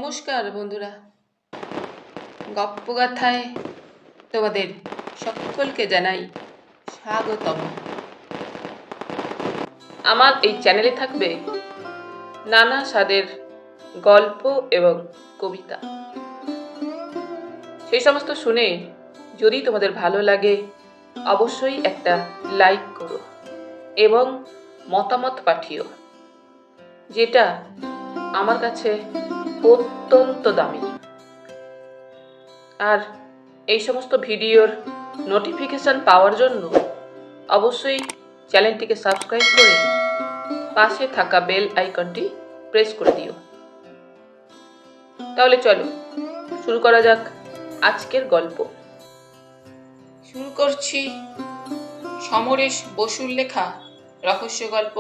নমস্কার বন্ধুরা, গপ্পগাথায় তোমাদের সকলকে জানাই স্বাগতম। আমার এই চ্যানেলে থাকবে নানা স্বাদের গল্প এবং কবিতা। সেই সমস্ত শুনে যদি তোমাদের ভালো লাগে অবশ্যই একটা লাইক করো এবং মতামত পাঠিও, যেটা আমার কাছে অত্যন্ত দামি। আর এই সমস্ত ভিডিওর নোটিফিকেশন পাওয়ার জন্য অবশ্যই চ্যানেলটিকে সাবস্ক্রাইব করে পাশে থাকা বেল আইকনটি প্রেস করে দিও। তাহলে চলো শুরু করা যাক আজকের গল্প। শুরু করছি সমরেশ বসুর লেখা রহস্য গল্প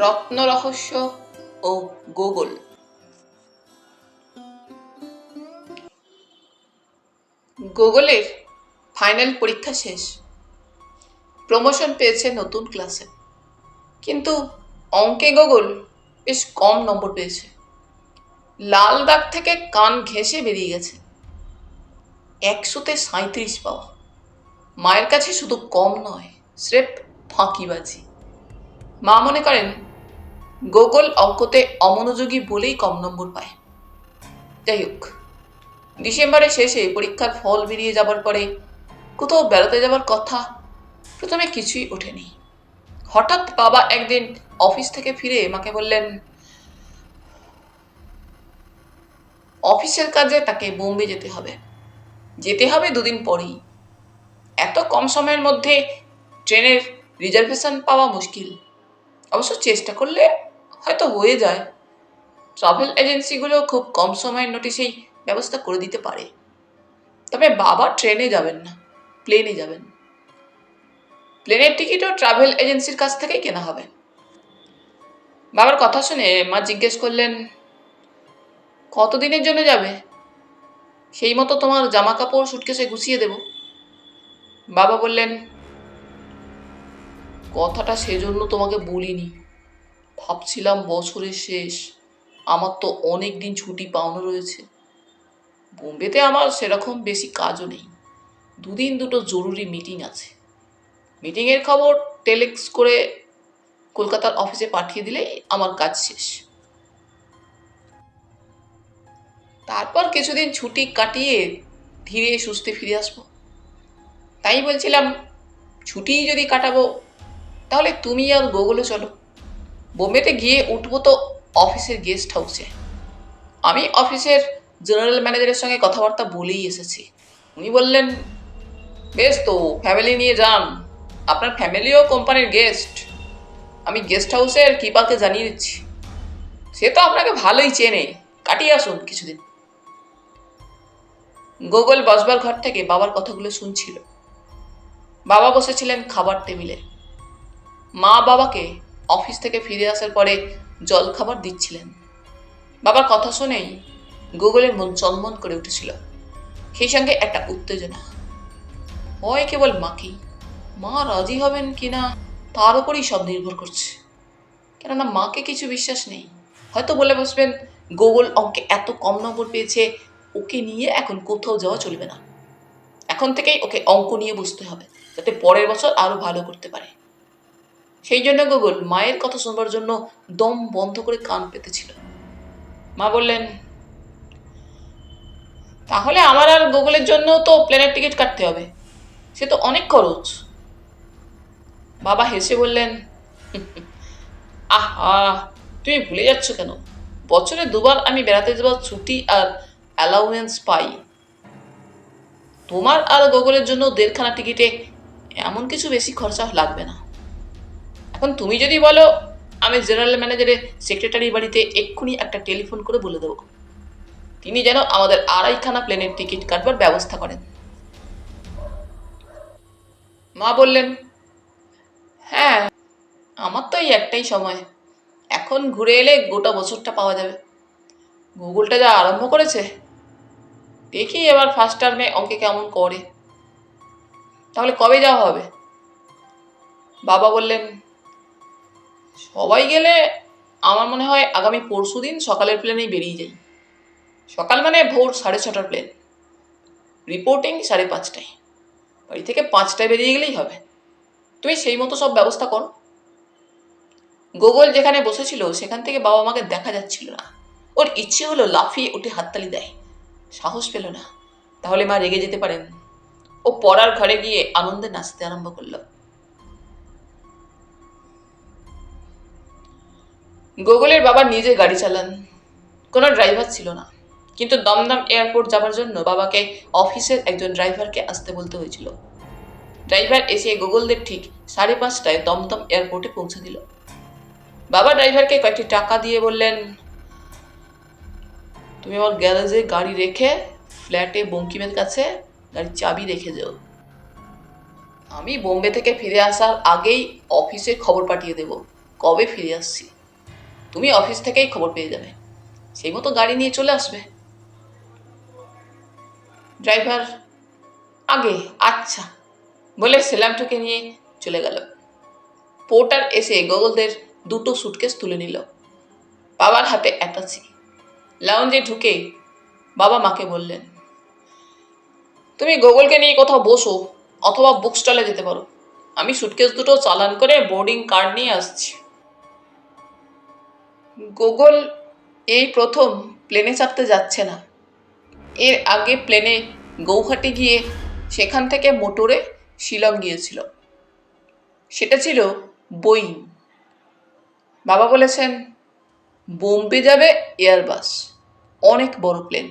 রত্ন রহস্য ও গোগল। গোগলের ফাইনাল পরীক্ষা শেষ, প্রমোশন পেয়েছে নতুন ক্লাসে, কিন্তু অঙ্কে গোগল বেশ কম নম্বর পেয়েছে। লাল দাগ থেকে কান ঘেঁষে বেরিয়ে গেছে। 100-তে 37 পাওয়া মায়ের কাছে শুধু কম নয়, স্রেফ ফাঁকিবাজি। মা মনে করেন গোগল অঙ্কতে অমনোযোগী বলেই কম নম্বর পায়। যাই হোক, ডিসেম্বরের শেষে পরীক্ষার ফল বেরিয়ে যাবার পরে কোথাও বেড়াতে যাবার কথা প্রথমে কিছুই ওঠেনি। হঠাৎ বাবা একদিন অফিস থেকে ফিরে মাকে বললেন অফিসের কাজে তাকে বোম্বে যেতে হবে 2 দিন পরেই। এত কম সময়ের মধ্যে ট্রেনের রিজার্ভেশন পাওয়া মুশকিল, অবশ্য চেষ্টা করলে হয়তো হয়ে যায়। ট্রাভেল এজেন্সিগুলো খুব কম সময়ের নোটিশেই ব্যবস্থা করে দিতে পারে। তবে বাবা ট্রেনে যাবেন না, প্লেনে যাবেন। প্লেনের টিকিটও ট্রাভেল এজেন্সির কাছ থেকেই কেনা হবে। বাবার কথা শুনে মা জিজ্ঞেস করলেন কতদিনের জন্য যাবে? সেই মতো তোমার জামা কাপড় সুটকেসে গুছিয়ে দেব। বাবা বললেন কথাটা সেজন্য তোমাকে বলিনি, ভাবছিলাম বছরের শেষ, আমার তো অনেক দিন ছুটি পাওনো রয়েছে। বোম্বেতে আমার সেরকম বেশি কাজও নেই, 2 দিন দুটো জরুরি মিটিং আছে। মিটিংয়ের খবর টেলেক্স করে কলকাতার অফিসে পাঠিয়ে দিলেই আমার কাজ শেষ। তারপর কিছুদিন ছুটি কাটিয়ে ধীরে সুস্থে ফিরে আসবো। তাই বলছিলাম ছুটি যদি কাটাবো তাহলে তুমি আর গোগলে চলো। বোম্বেতে গিয়ে উঠবো তো অফিসের গেস্ট হাউসে। আমি অফিসের জেনারেল ম্যানেজারের সঙ্গে কথাবার্তা বলেই এসেছি। উনি বললেন বেশ তো, ফ্যামিলি নিয়ে যান, আপনার ফ্যামিলিও কোম্পানির গেস্ট। আমি গেস্ট হাউসের কিপারকে জানিয়ে দিচ্ছি, সে তো আপনাকে ভালোই চেনে, কাটিয়ে আসুন কিছুদিন। গোগল বসবার ঘর থেকে বাবার কথাগুলো শুনছিল। বাবা বসেছিলেন খাবার টেবিলে। মা বাবাকে অফিস থেকে ফিরে আসার পরে জল খাবার দিচ্ছিলেন। বাবার কথা শুনেই গোগলের মন চনমন করে উঠেছিল, সেই সঙ্গে একটা উত্তেজনা। হয় কেবল মাকেই, মা রাজি হবেন কিনা তার উপরেই সব নির্ভর করছে। কেননা মাকে কিছু বিশ্বাস নেই, হয়তো বলে বসবেন গোগল অঙ্কে এত কম নম্বর পেয়েছে, ওকে নিয়ে এখন কোথাও যাওয়া চলবে না। এখন থেকেই ওকে অঙ্ক নিয়ে বসতে হবে, যাতে পরের বছর আরো ভালো করতে পারে। সেই জন্য গোগল মায়ের কথা শুনবার জন্য দম বন্ধ করে কান পেতেছিল। মা বললেন তাহলে আমার আর গোগলের জন্য তো প্লেনের টিকিট কাটতে হবে, সে তো অনেক খরচ। বাবা হেসে বললেন আহা, তুমি ভুলে যাচ্ছ কেন? বছরে 2বার আমি বেড়াতে যাওয়ার ছুটি আর অ্যালাউয়েন্স পাই। তোমার আর গোগলের জন্য 1.5খানা টিকিটে এমন কিছু বেশি খরচা লাগবে না। এখন তুমি যদি বলো, আমি জেনারেল ম্যানেজারের সেক্রেটারি বাড়িতে এক্ষুনি একটা টেলিফোন করে বলে দেবো তিনি যেন আমাদের 2.5খানা প্লেনের টিকিট কাটবার ব্যবস্থা করেন। মা বললেন হ্যাঁ, আমার তো এই একটাই সময়, এখন ঘুরে এলে গোটা বছরটা পাওয়া যাবে। গুগলটা যা আরম্ভ করেছে, দেখি এবার ফার্স্ট টার্মে অঙ্কে কেমন করে। তাহলে কবে যাওয়া হবে? বাবা বললেন সবাই গেলে আমার মনে হয় আগামী পরশুদিন সকালের প্লেনেই বেরিয়ে যাই। সকাল মানে ভোর 6:30টার প্লেন, রিপোর্টিং 5:30টায়। বাড়ি থেকে 5টায় বেরিয়ে গেলেই হবে। তুমি সেই মতো সব ব্যবস্থা করো। গোগল যেখানে বসেছিল সেখান থেকে বাবা মাকে দেখা যাচ্ছিল না। ওর ইচ্ছে হলো লাফিয়ে উঠে হাততালি দেয়, সাহস পেল না, তাহলে মা রেগে যেতে পারেন। ও পড়ার ঘরে গিয়ে আনন্দে নাচতে আরম্ভ করল। গোগলের বাবা নিজে গাড়ি চালান, কোনো ড্রাইভার ছিল না। কিন্তু দমদম এয়ারপোর্ট যাবার জন্য বাবাকে অফিসের একজন ড্রাইভারকে আসতে বলতে হয়েছিল। ড্রাইভার এসে গোগলদের ঠিক 5:30টায় দমদম এয়ারপোর্টে পৌঁছে দিল। বাবা ড্রাইভারকে কয়েকটি টাকা দিয়ে বললেন, তুমি আমার গ্যারেজে গাড়ি রেখে ফ্ল্যাটে বঙ্কিমের কাছে গাড়ির চাবি রেখে যাও। আমি বোম্বে থেকে ফিরে আসার আগেই অফিসে খবর পাঠিয়ে দেব কবে ফিরে আসছি। তুমি অফিস থেকেই খবর পেয়ে যাবে, সেই মতো গাড়ি নিয়ে চলে আসবে। ড্রাইভার আগে আচ্ছা বলে সেলামটুকে নিয়ে চলে গেল। পোর্টার এসে গোগলদের 2টো সুটকেস তুলে নিল। বাবার হাতে অ্যাটাচি। লাউঞ্জে ঢুকে বাবা মাকে বললেন, তুমি গোগলকে নিয়ে কোথাও বসো অথবা বুক স্টলে যেতে পারো। আমি সুটকেস দুটো চালান করে বোর্ডিং কার্ড নিয়ে আসছি। গোগল এই প্রথম প্লেনে চাপতে যাচ্ছে না। এর আগে প্লেনে গৌহাটি গিয়ে সেখান থেকে মোটরে শিলং গিয়েছিল। সেটা ছিল বোয়িং। বাবা বলেছেন, বোম্বে যাবে এয়ারবাস, অনেক বড় প্লেন,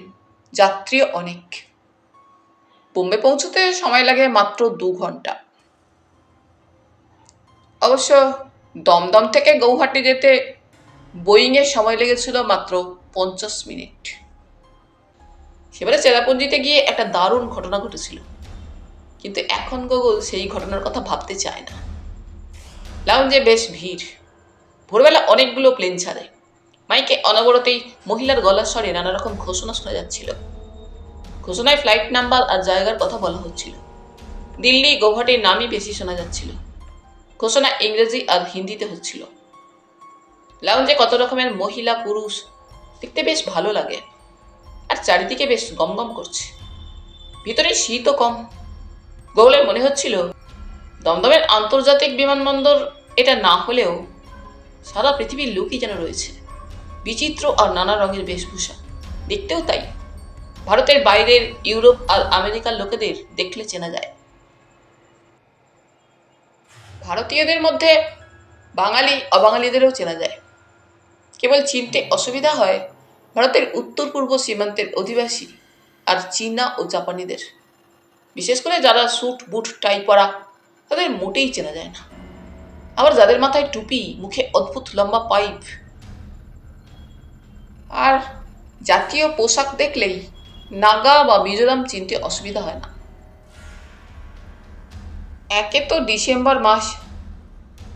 যাত্রীও অনেক। বোম্বে পৌঁছতে সময় লাগে মাত্র 2 ঘন্টা। অবশ্য দমদম থেকে গৌহাটি যেতে বোয়িংয়ের সময় লেগেছিল মাত্র 50 মিনিট। সেবারে চেরাপুঞ্জিতে গিয়ে একটা দারুণ ঘটনা ঘটেছিল, কিন্তু এখন গোগল সেই ঘটনার কথা ভাবতে চায় না। লাউঞ্জে বেশ ভিড়। ভোরবেলা অনেকগুলো প্লেন ছাড়ে। মাইকে অনবরতেই মহিলার গলার স্বরে নানা রকম ঘোষণা শোনা যাচ্ছিল। ঘোষণায় ফ্লাইট নাম্বার আর জায়গার কথা বলা হচ্ছিল। দিল্লি গৌহাটির নামই বেশি শোনা যাচ্ছিল। ঘোষণা ইংরেজি আর হিন্দিতে হচ্ছিল। লাউঞ্জে কত রকমের মহিলা পুরুষ, দেখতে বেশ ভালো লাগে। আর চারিদিকে বেশ গমগম করছে। ভিতরে শীতও কম। গোগলের মনে হচ্ছিল দমদমের আন্তর্জাতিক বিমানবন্দর এটা না হলেও সারা পৃথিবীর লোকই যেন রয়েছে, বিচিত্র আর নানা রঙের বেশভূষা। দেখতেও তাই। ভারতের বাইরের ইউরোপ আর আমেরিকার লোকেদের দেখলে চেনা যায়। ভারতীয়দের মধ্যে বাঙালি অবাঙালিদেরও চেনা যায়। কেবল চিনতে অসুবিধা হয় ভারতের উত্তর পূর্ব সীমান্তের অধিবাসী আর চীনা ও জাপানিদের। বিশেষ করে যারা স্যুট বুট টাই পরা, তাদের মোটেই চেনা যায় না। আবার যাদের মাথায় টুপি, মুখে অদ্ভুত লম্বা পাইপ আর জাতীয় পোশাক দেখলেই নাগা বা মিজোরাম চিনতে অসুবিধা হয় না। একে তো ডিসেম্বর মাস,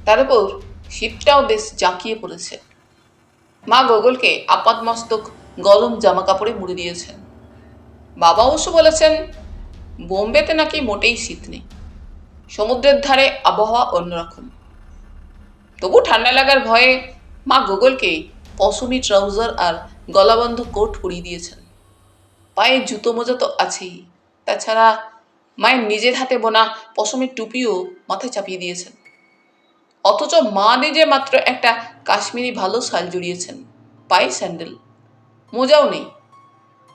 তার উপর শীতটাও বেশ জাঁকিয়ে পড়েছে। মা গোগলকে আপাদমস্তক গরম জামা কাপড়ে মুড়ে দিয়েছেন। বাবা অবশ্য বলেছেন বোম্বেতে নাকি মোটেই শীত নেই, সমুদ্রের ধারে আবহাওয়া অন্যরকম। তবু ঠান্ডা লাগার ভয়ে মা গোগলকে পশমি ট্রাউজার আর গলাবন্ধ কোট পরিয়ে দিয়েছেন। পায়ে জুতো মোজা তো আছেই, তাছাড়া মায়ের নিজের হাতে বোনা পশমের টুপিও মাথায় চাপিয়ে দিয়েছেন। অথচ মা নিজে মাত্র একটা কাশ্মীরি ভালো শাল জড়িয়েছেন, পায়ে স্যান্ডেল, মোজাও নেই।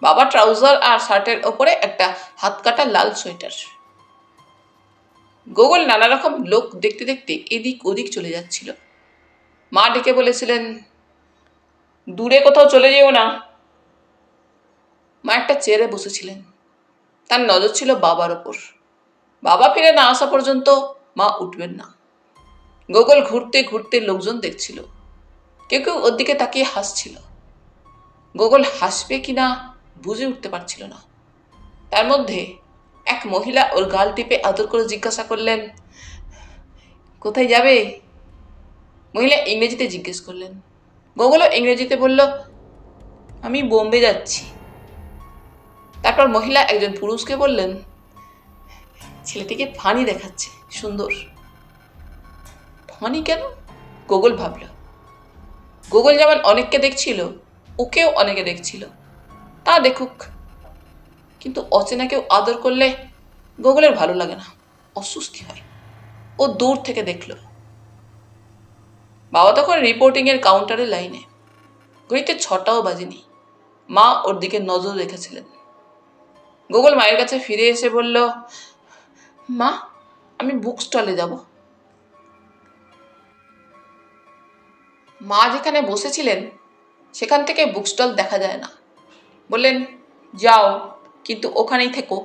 বাবা ট্রাউজার আর শার্টের ওপরে একটা হাত কাটা লাল সোয়েটার। গোগল নানা রকম লোক দেখতে দেখতে এদিক ওদিক চলে যাচ্ছিল। মা ডেকে বলেছিলেন, দূরে কোথাও চলে যেও না। মা একটা চেয়ারে বসেছিলেন। তার নজর ছিল বাবার ওপর। বাবা ফিরে না আসা পর্যন্ত মা উঠবেন না। গোগল ঘুরতে ঘুরতে লোকজন দেখছিল। কেউ কেউ ওর দিকে তাকিয়ে হাসছিল। গোগল হাসবে কিনা বুঝে উঠতে পারছিল না। তার মধ্যে এক মহিলা ওর গাল টিপে আদর করে জিজ্ঞাসা করলেন, কোথায় যাবে? মহিলা ইংরেজিতে জিজ্ঞেস করলেন। গোগলও ইংরেজিতে বলল, আমি বোম্বে যাচ্ছি। তারপর মহিলা একজন পুরুষকে বললেন, ছেলেটিকে ফানি দেখাচ্ছে, সুন্দর। ফানি কেন? গোগল ভাবল। গুগল যেমন অনেককে দেখছিল, ওকেও অনেকে দেখছিল। তা দেখুক, কিন্তু অচেনা কেউ আদর করলে গুগলের ভালো লাগে না, অস্বস্তি হয়। ও দূর থেকে দেখল। বাবা তখন রিপোর্টিংয়ের কাউন্টারে লাইনে। ঘড়িতে 6টাও বাজেনি। মা ওর দিকে নজর রেখেছিলেন। গুগল মায়ের কাছে ফিরে এসে বলল, মা, আমি বুক স্টলে যাব। মা যেখানে বসেছিলেন সেখান থেকে বুক স্টল দেখা যায় না। বললেন, যাও, কিন্তু ওখানেই থেকো।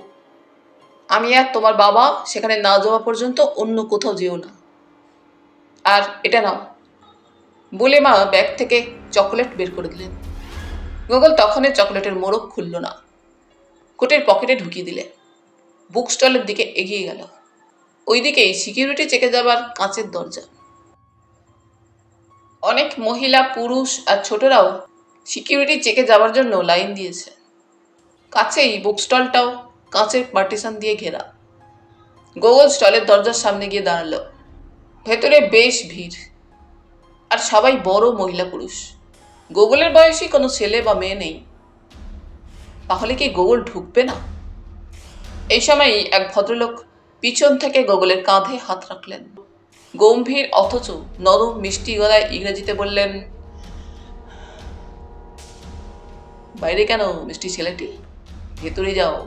আমি আর তোমার বাবা সেখানে না যাওয়া পর্যন্ত অন্য কোথাও যেও না। আর এটা নাও। বলে মা ব্যাগ থেকে চকোলেট বের করে দিলেন। গুগল তখনই চকোলেটের মোড়ক খুলল না, কোটের পকেটে ঢুকিয়ে দিলেন। বুক স্টলের দিকে এগিয়ে গেল। ওইদিকেই সিকিউরিটি চেকে যাবার কাঁচের দরজা। অনেক মহিলা, পুরুষ আর ছোটরাও সিকিউরিটি চেকে যাওয়ার জন্য লাইন দিয়েছে। কাছেই বুক স্টলটাও কাঁচের পার্টিশন দিয়ে ঘেরা। গুগল স্টলের দরজার সামনে গিয়ে দাঁড়ালো। ভেতরে বেশ ভিড়, আর সবাই বড় মহিলা পুরুষ। গুগলের বয়সী কোনো ছেলে বা মেয়ে নেই। তাহলে কি গুগল ঢুকবে না? এই সময়ই এক ভদ্রলোক পিছন থেকে গুগলের কাঁধে হাত রাখলেন। গম্ভীর অথচ নরম মিষ্টি গলায় ইংরেজিতে বললেন, বাইরে কেন মিষ্টি ছেলেটি? ভেতরে যাও।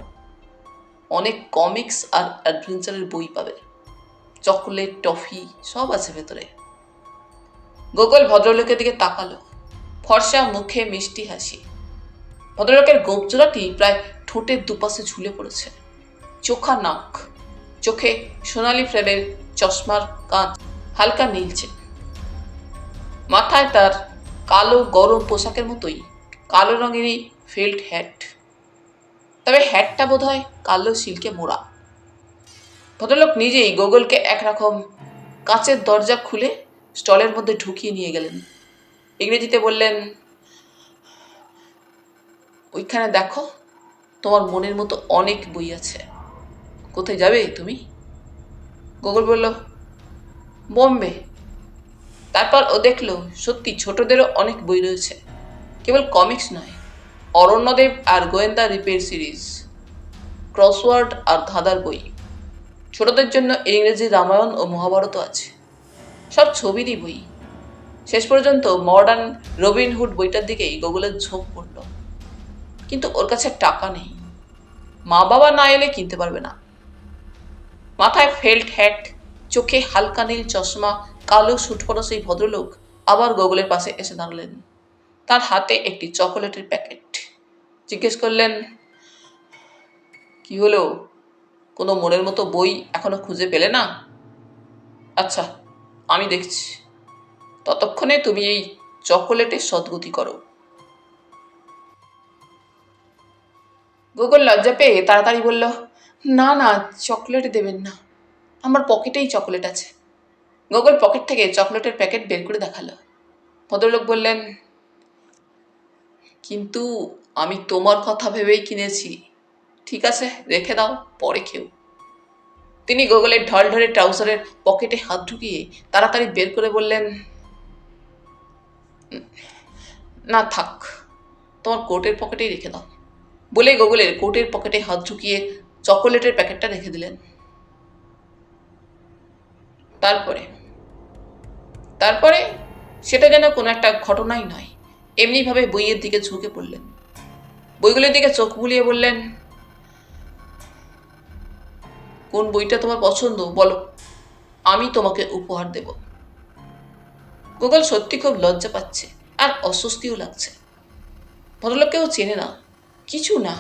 অনেক কমিক্স আর অ্যাডভেঞ্চারের বই পাবে। চকোলেট, টফি সব আছে ভেতরে। গুগল ভদ্রলোকের দিকে তাকালো। ফর্সা মুখে মিষ্টি হাসি। ভদ্রলোকের গোপজোড়াটি প্রায় ঠোঁটের দুপাশে ঝুলে পড়েছে। চোখা নাক, চোখে সোনালি ফ্রেমের চশমার কাঁচ হালকা নীলচে। মাথায় তার কালো গরম পোশাকের মতোই কালো রঙেরই ফেল্ট হ্যাট। তবে হ্যাটটা বোধ হয় কালো সিল্কে মোড়া। ভদ্রলোক নিজেই গুগলকে একরকম কাঁচের দরজা খুলে স্টলের মধ্যে ঢুকিয়ে নিয়ে গেলেন। ইংরেজিতে বললেন, ওইখানে দেখো, তোমার মনের মতো অনেক বই আছে। কোথায় যাবে তুমি? গুগল বলল, বোম্বে। তারপর ও দেখল সত্যি ছোটদেরও অনেক বই রয়েছে। কেবল কমিক্স নয়, অরণ্যদেব আর গোয়েন্দা রিপের সিরিজ, ক্রসওয়ার্ড আর ধাঁধার বই। ছোটদের জন্য ইংরেজি রামায়ণ ও মহাভারতও আছে। সব ছবিরই বই। শেষ পর্যন্ত মডার্ন রবিনহুড বইটার দিকেই গুগলের ঝোঁক পড়ল। কিন্তু ওর কাছে টাকা নেই। মা বাবা না এলে কিনতে পারবে না। মাথায় ফেল্ট হ্যাট, চোখে হালকা নীল চশমা, কালো স্যুট পরা সেই ভদ্রলোক আবার গুগলের পাশে এসে দাঁড়ালেন। তার হাতে একটি চকোলেটের প্যাকেট। জিজ্ঞেস করলেন, কি হলো? কোনো মনের মতো বই এখনো খুঁজে পেলে না? আচ্ছা, আমি দেখছি। ততক্ষণে তুমি এই চকোলেটের সদ্গতি করো। গুগল লজ্জা পেয়ে তাড়াতাড়ি বলল, না না, চকলেট দেবেন না, আমার পকেটেই চকলেট আছে। গুগল পকেট থেকে চকলেটের প্যাকেট বের করে দেখালো। ভদ্রলোক বললেন, কিন্তু আমি তোমার কথা ভেবেই কিনেছি। ঠিক আছে, রেখে দাও, পরে খেও। তিনি গুগলের ঢলঢলে ট্রাউজারের পকেটে হাত ঢুকিয়ে তাড়াতাড়ি বের করে বললেন, না থাক, তোমার কোটের পকেটেই রেখে দাও। বলে গুগলের কোটের পকেটে হাত ঢুকিয়ে চকোলেটের প্যাকেটটা রেখে দিলেন। তারপরে তারপরে সেটা যেন কোনো একটা ঘটনাই নয়। এমনিভাবে বইয়ের দিকে ঝুঁকে পড়লেন। বইগুলোর দিকে চোখ বুলিয়ে বললেন, কোন বইটা তোমার পছন্দ বলো, আমি তোমাকে উপহার দেব। গুগল সত্যি খুব লজ্জা পাচ্ছে আর অস্বস্তিও লাগছে। ভদ্রলোককেও চেনে না, কিছু না,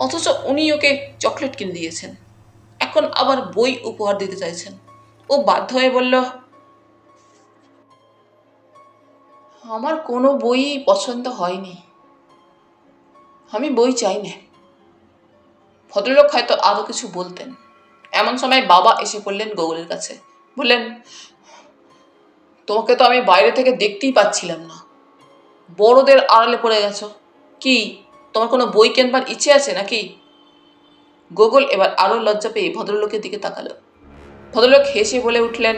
অথচ উনি ওকে চকলেট কিনে দিয়েছেন। এখন আবার বই উপহার দিতে চাইছেন। ও বাধ্য হয়ে বলল, আমার কোনো বই পছন্দ হয়নি, আমি বই চাই না। ভদ্রলোক হয়তো আরো কিছু বলতেন। এমন সময় বাবা এসে পড়লেন গুগলের কাছে। বললেন, তোমাকে তো আমি বাইরে থেকে দেখতেই পাচ্ছিলাম না, বড়দের আড়ালে পড়ে গেছো। কি, তোমার কোনো বই কেনবার ইচ্ছে আছে নাকি? গুগল এবার আরো লজ্জা পেয়ে ভদ্রলোকের দিকে তাকালো। ভদ্রলোক হেসে বলে উঠলেন,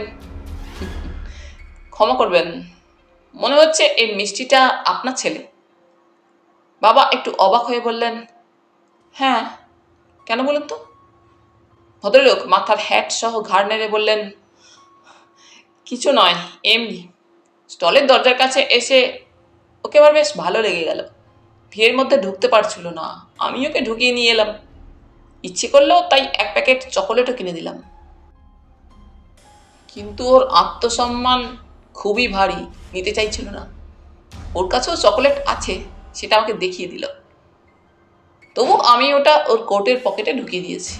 ক্ষমা করবেন, মনে হচ্ছে এই মিষ্টিটা আপনার ছেলে। বাবা একটু অবাক হয়ে বললেন, হ্যাঁ, কেন বলুন তো? ভদ্রলোক মাথার হ্যাট সহ ঘাড় নেড়ে বললেন, কিছু নয়, এমনি। স্টলের দরজার কাছে এসে ওকে আবার বেশ ভালো লেগে গেল। ভিড়ের মধ্যে ঢুকতে পারছিল না, আমি ওকে ঢুকিয়ে নিয়ে এলাম। ইচ্ছে করলো তাই এক প্যাকেট চকোলেটও কিনে দিলাম। কিন্তু ওর আত্মসম্মান খুবই ভারী, নিতে চাইছিল না। ওর কাছেও চকোলেট আছে, সেটা আমাকে দেখিয়ে দিল। তবু আমি ওটা ওর কোটের পকেটে ঢুকিয়ে দিয়েছি।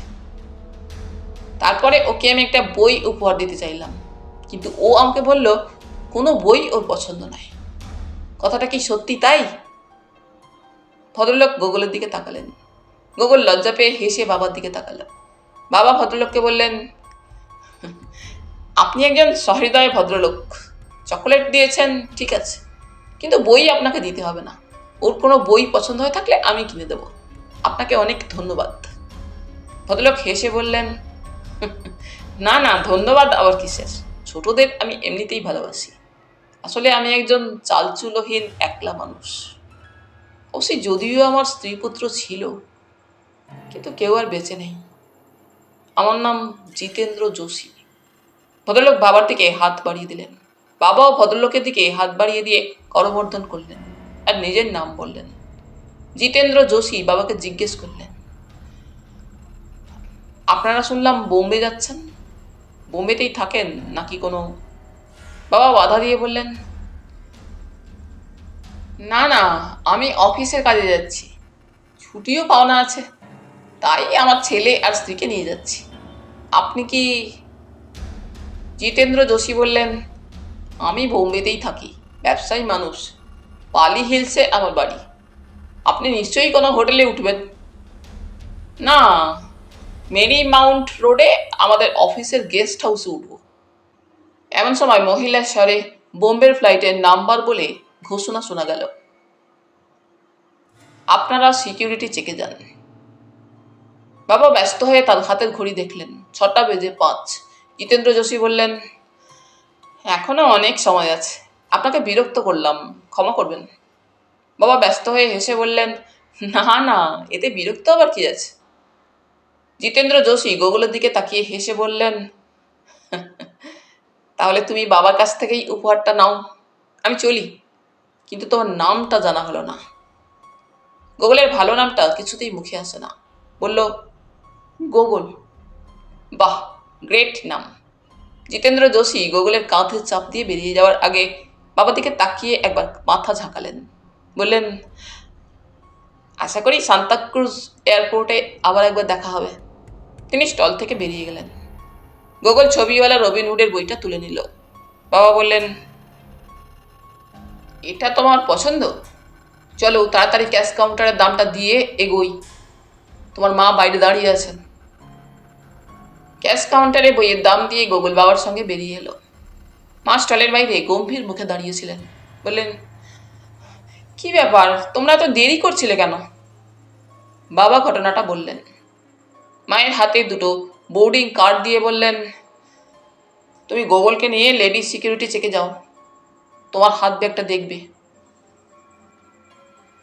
তারপরে ওকে আমি একটা বই উপহার দিতে চাইলাম, কিন্তু ও আমাকে বলল কোনো বই ওর পছন্দ নয়। কথাটা কি সত্যি তাই? ভদ্রলোক গোগলের দিকে তাকালেন। গোগল লজ্জা পেয়ে হেসে বাবার দিকে তাকালো। বাবা ভদ্রলোককে বললেন, আপনি একজন সহৃদয় ভদ্রলোক। চকোলেট দিয়েছেন ঠিক আছে, কিন্তু বই আপনাকে দিতে হবে না। ওর কোনো বই পছন্দ হয়ে থাকলে আমি কিনে দেব। আপনাকে অনেক ধন্যবাদ। ভদ্রলোক হেসে বললেন, না না, ধন্যবাদ আবার কিসের? ছোটদের আমি এমনিতেই ভালোবাসি। আসলে আমি একজন চালচুলোহীন একলা মানুষ। অবশ্যই যদিও আমার স্ত্রী পুত্র ছিল, কিন্তু কেউ আর বেঁচে নেই। আমার নাম জিতেন্দ্র যোশী। ভদ্রলোক বাবার দিকে হাত বাড়িয়ে দিলেন। বাবাও ভদ্রলোকের দিকে হাত বাড়িয়ে দিয়ে করমর্দন করলেন আর নিজের নাম বললেন। জিতেন্দ্র যোশী বাবাকে জিজ্ঞেস করলেন, আপনারা শুনলাম বোম্বে যাচ্ছেন, বোম্বেতেই থাকেন নাকি কোনো? বাবা বাধা দিয়ে বললেন, না না, আমি অফিসের কাজে যাচ্ছি, ছুটিও পাওনা আছে, তাই আমার ছেলে আর স্ত্রীকে নিয়ে যাচ্ছি। আপনি কি? জিতেন্দ্র যোশী বললেন, আমি বোম্বেতেই থাকি, ব্যবসায়ী মানুষ, পালি হিলসে আমার বাড়ি। আপনি নিশ্চয়ই কোনো হোটেলে উঠবেন? না, মেরি মাউন্ট রোডে আমাদের অফিসের গেস্ট হাউসে উঠব। এমন সময় মহিলার স্বরে বোম্বের ফ্লাইটের নাম্বার বলে ঘোষণা শোনা গেল, আপনারা সিকিউরিটি চেকে যান। বাবা ব্যস্ত হয়ে তার হাতের ঘড়ি দেখলেন, 6:05। জিতেন্দ্র যোশী বললেন, এখনো অনেক সময় আছে, আপনাকে বিরক্ত করলাম, ক্ষমা করবেন। বাবা ব্যস্ত হয়ে হেসে বললেন, না না, এতে বিরক্ত আবার কি আছে? জিতেন্দ্র যোশী গোগলের দিকে তাকিয়ে হেসে বললেন, তাহলে তুমি বাবার কাছ থেকেই উপহারটা নাও, আমি চলি। কিন্তু তোমার নামটা জানা হলো না। গোগলের ভালো নামটা কিছুতেই মুখে আসে না। বলল, গোগল। বাহ, গ্রেট নাম। জিতেন্দ্র যোশী গোগলের কাঁধে চাপ দিয়ে বেরিয়ে যাওয়ার আগে বাবার দিকে তাকিয়ে একবার মাথা ঝাঁকালেন। বললেন, আশা করি সান্তাক্রুজ এয়ারপোর্টে আবার একবার দেখা হবে। তিনি স্টল থেকে বেরিয়ে গেলেন। গোগল ছবিওয়ালা রবিনহুডের বইটা তুলে নিল। বাবা বললেন, এটা তোমার পছন্দ? চলো তাড়াতাড়ি ক্যাশ কাউন্টারের দামটা দিয়ে এগোই, তোমার মা বাইরে দাঁড়িয়ে আছেন। ক্যাশ কাউন্টারে বইয়ের দাম দিয়ে গোগল বাবার সঙ্গে বেরিয়ে এলো। মা স্টলের বাইরে গম্ভীর মুখে দাঁড়িয়েছিলেন। বললেন, কি ব্যাপার, তোমরা এত দেরি করছিলে কেন? বাবা ঘটনাটা বললেন। মায়ের হাতে দুটো বোর্ডিং কার্ড দিয়ে বললেন, তুমি গোগলকে নিয়ে লেডিস সিকিউরিটি চেকে যাও, তোমার হাত ব্যাগটা দেখবে।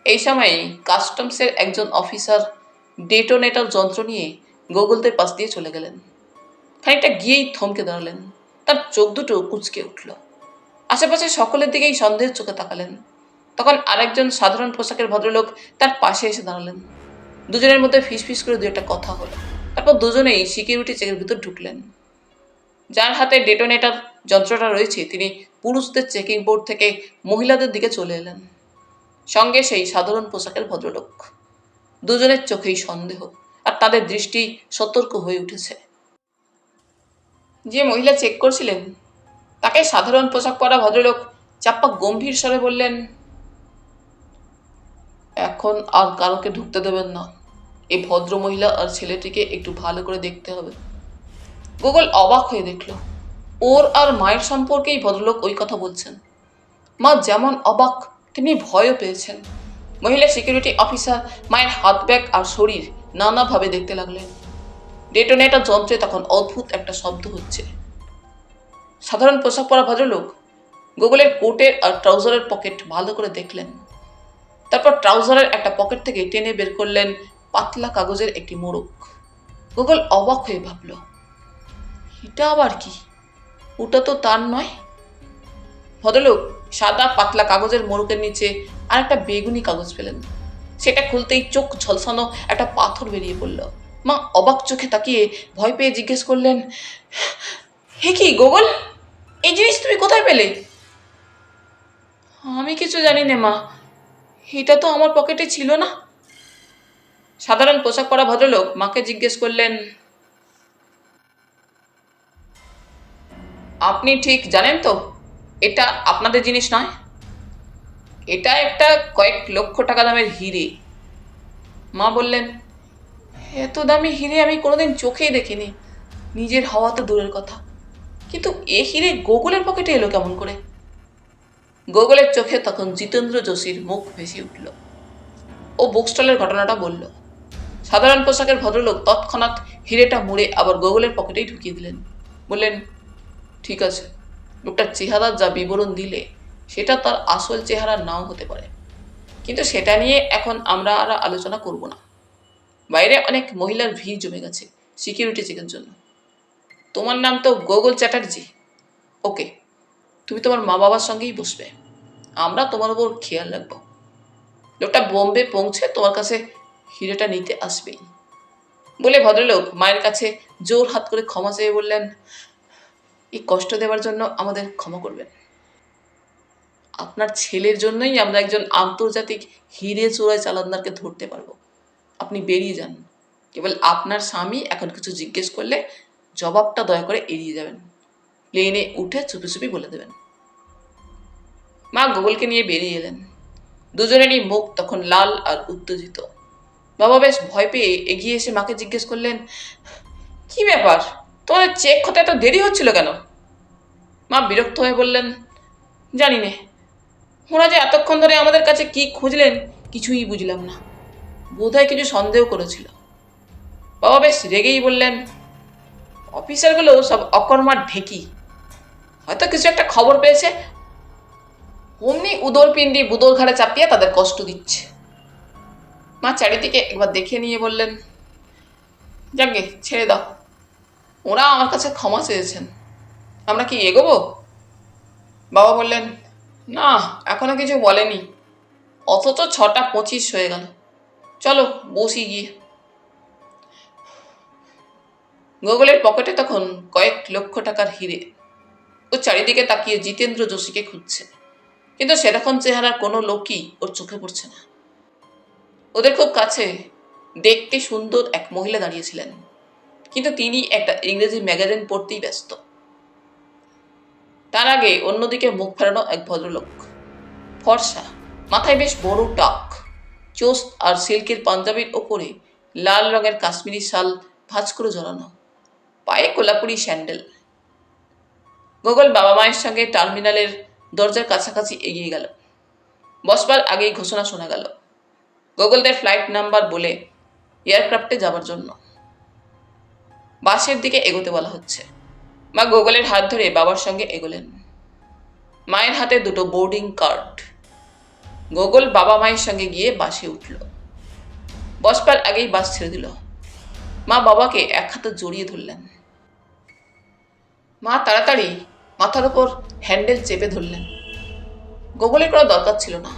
এই সময়েই কাস্টমসের একজন অফিসার ডেটোনেটর যন্ত্র নিয়ে গোগলদের পাশ দিয়ে চলে গেলেন। খানিকটা গিয়েই থমকে দাঁড়ালেন, তার চোখ দুটো কুঁচকে উঠল। আশেপাশে সকলের দিকেই সন্দেহের চোখে তাকালেন। তখন আরেকজন সাধারণ পোশাকের ভদ্রলোক তার পাশে এসে দাঁড়ালেন। দুজনের মধ্যে ফিসফিস করে দু একটা কথা হলো। তারপর দুজনেই সিকিউরিটি চেকের ভিতর ঢুকলেন। যার হাতে ডেটোনেটর যন্ত্রটা রয়েছে তিনি পুরুষদের চেকিং বোর্ড থেকে মহিলাদের দিকে চলে এলেন, সঙ্গে সেই সাধারণ পোশাকের ভদ্রলোক। দুজনের চোখেই সন্দেহ, আর তাদের দৃষ্টি সতর্ক হয়ে উঠেছে। যে মহিলা চেক করছিলেন তাকে সাধারণ পোশাক পরা ভদ্রলোক চাপ্পা গম্ভীর স্বরে বললেন, এখন আর কারোকে ঢুকতে দেবেন না, এই ভদ্র মহিলা আর ছেলেটিকে একটু ভালো করে দেখতে হবে। গোগল অবাক হয়ে দেখল, ওর আর মায়ের সম্পর্কেই ভদ্রলোক ওই কথা বলছেন। মা যেমন অবাক তেমনি ভয়ও পেয়েছেন। মহিলা সিকিউরিটি অফিসার মায়ের হাত ব্যাগ আর শরীর নানাভাবে দেখতে লাগলেন। ডেটোনেটর যন্ত্রে তখন অদ্ভুত একটা শব্দ হচ্ছে। সাধারণ পোশাক পরা ভদ্রলোক গুগলের কোটের আর ট্রাউজারের পকেট ভালো করে দেখলেন। তারপর ট্রাউজারের একটা পকেট থেকে টেনে বের করলেন পাতলা কাগজের একটি মোড়ক। গুগল অবাক হয়ে ভাবল, এটা আবার কি? ওটা তো তার নয়। ভদ্রলোক সাদা পাতলা কাগজের মোড়কের নিচে আর একটা বেগুনি কাগজ পেলেন। সেটা খুলতেই চোখ ঝলসানো একটা পাথর বেরিয়ে পড়ল। মা অবাক চোখে তাকিয়ে ভয় পেয়ে জিজ্ঞেস করলেন, হে কি গুগল, এই জিনিস তুমি কোথায় পেলে? আমি কিছু জানি না মা, এটা তো আমার পকেটে ছিল না। সাধারণ পোশাক পরা ভদ্রলোক মাকে জিজ্ঞেস করলেন, আপনি ঠিক জানেন তো এটা আপনাদের জিনিস নয়? এটা একটা কয়েক লক্ষ টাকা দামের হিরে। মা বললেন, এত দামি হিরে আমি কোনোদিন চোখেই দেখিনি, নিজের হওয়া তো দূরের কথা, কিন্তু এ হিরে গুগলের পকেটে এলো কেমন করে? গুগলের চোখে তখন জিতেন্দ্র যোশীর মুখ ভেসে উঠল। ও বুক স্টলের ঘটনাটা বলল। সাধারণ পোশাকের ভদ্রলোক তৎক্ষণাৎ হিরেটা মুড়ে আবার গুগলের পকেটেই ঢুকিয়ে দিলেন। বললেন, ঠিক আছে, লোকটার চেহারার যা বিবরণ দিলে সেটা তার আসল চেহারা নাও হতে পারে, কিন্তু সেটা নিয়ে এখন আমরা আর আলোচনা করব না। বাইরে অনেক মহিলার ভিড় জমে গেছে সিকিউরিটি চেকের জন্য। তোমার নাম তো গুগল চ্যাটার্জি। ওকে, তুমি তোমার মা বাবার সঙ্গেই বসবে, আমরা তোমার উপর খেয়াল রাখবো। লোকটা বোম্বে পৌঁছে তোমার কাছে হিরেটা নিতে আসবেই। বলে ভদ্রলোক মায়ের কাছে জোর হাত করে ক্ষমা চেয়ে বললেন, এই কষ্ট দেওয়ার জন্য আমাদের ক্ষমা করবেন। আপনার ছেলের জন্যই আমরা একজন আন্তর্জাতিক হিরে চোরাই চালানদারকে ধরতে পারবো। আপনি বেরিয়ে যান। কেবল আপনার স্বামী এখন কিছু জিজ্ঞেস করলে জবাবটা দয়া করে এড়িয়ে যাবেন। প্লেনে উঠে চুপি চুপি বলে দেবেন। মা গুগলকে নিয়ে বেরিয়ে এলেন। দুজনেরই মুখ তখন লাল আর উত্তেজিত। বাবা বেশ ভয় পেয়ে এগিয়ে এসে মাকে জিজ্ঞেস করলেন, কি ব্যাপার, তোমাদের চেক হতে এত দেরি হচ্ছিল কেন? মা বিরক্ত হয়ে বললেন, জানি নে, ওরা যে এতক্ষণ ধরে আমাদের কাছে কি খুঁজলেন কিছুই বুঝলাম না, বোধহয় কিছু সন্দেহ করেছিল। বাবা বেশ রেগেই বললেন, অফিসারগুলো সব অকর্মার ঢেকি, হয়তো কিছু একটা খবর পেয়েছে, অমনি উদর পিণ্ডি বুদোর ঘাড়ে চাপিয়ে তাদের কষ্ট দিচ্ছে। মা চারিদিকে একবার দেখে নিয়ে বললেন, যাকে ছেড়ে দাও, ওরা আমার কাছে ক্ষমা চেয়েছেন, আমরা কি এগোবো? বাবা বললেন, না, এখনো কিছু বলেনি, অথচ 6:25 হয়ে গেল, চলো বসি গিয়ে। গুগলের পকেটে তখন কয়েক লক্ষ টাকার হিরে। ও চারিদিকে তাকিয়ে জিতেন্দ্র যোশীকে খুঁজছে, কিন্তু সেরকম চেহারার কোনো লোকই ওর চোখে পড়ছে না। ওদের খুব কাছে দেখতে সুন্দর এক মহিলা দাঁড়িয়েছিলেন, কিন্তু তিনি একটা ইংরেজি ম্যাগাজিন পড়তেই ব্যস্ত। তার আগে অন্যদিকে মুখ ফেরানো এক ভদ্রলোক, ফর্সা, মাথায় বেশ বড় টাক, চোস্ত আর সিল্কের পাঞ্জাবির ওপরে লাল রঙের কাশ্মীরি শাল ভাঁজ করে জড়ানো, পায়ে কোলাপুরি স্যান্ডেল। গুগল বাবা মায়ের সঙ্গে টার্মিনালের দরজার কাছাকাছি এগিয়ে গেল। বসবার আগেই ঘোষণা শোনা গেল, গুগলদের ফ্লাইট নাম্বার বলে এয়ারক্রাফটে যাবার জন্য। বাসের দিকে এগোতে বলা হচ্ছে। মা গুগলের হাত ধরে বাবার সঙ্গে এগোলেন। মায়ের হাতে দুটো বোর্ডিং কার্ড। গুগল বাবা মায়ের সঙ্গে গিয়ে বাসে উঠল। বসবার আগেই বাস ছেড়ে দিল। মা বাবাকে এক হাতে জড়িয়ে ধরলেন। মা তাড়াতাড়ি মাথার উপর হ্যান্ডেল চেপে ধরলেন। গুগলের করা দরকার ছিল না।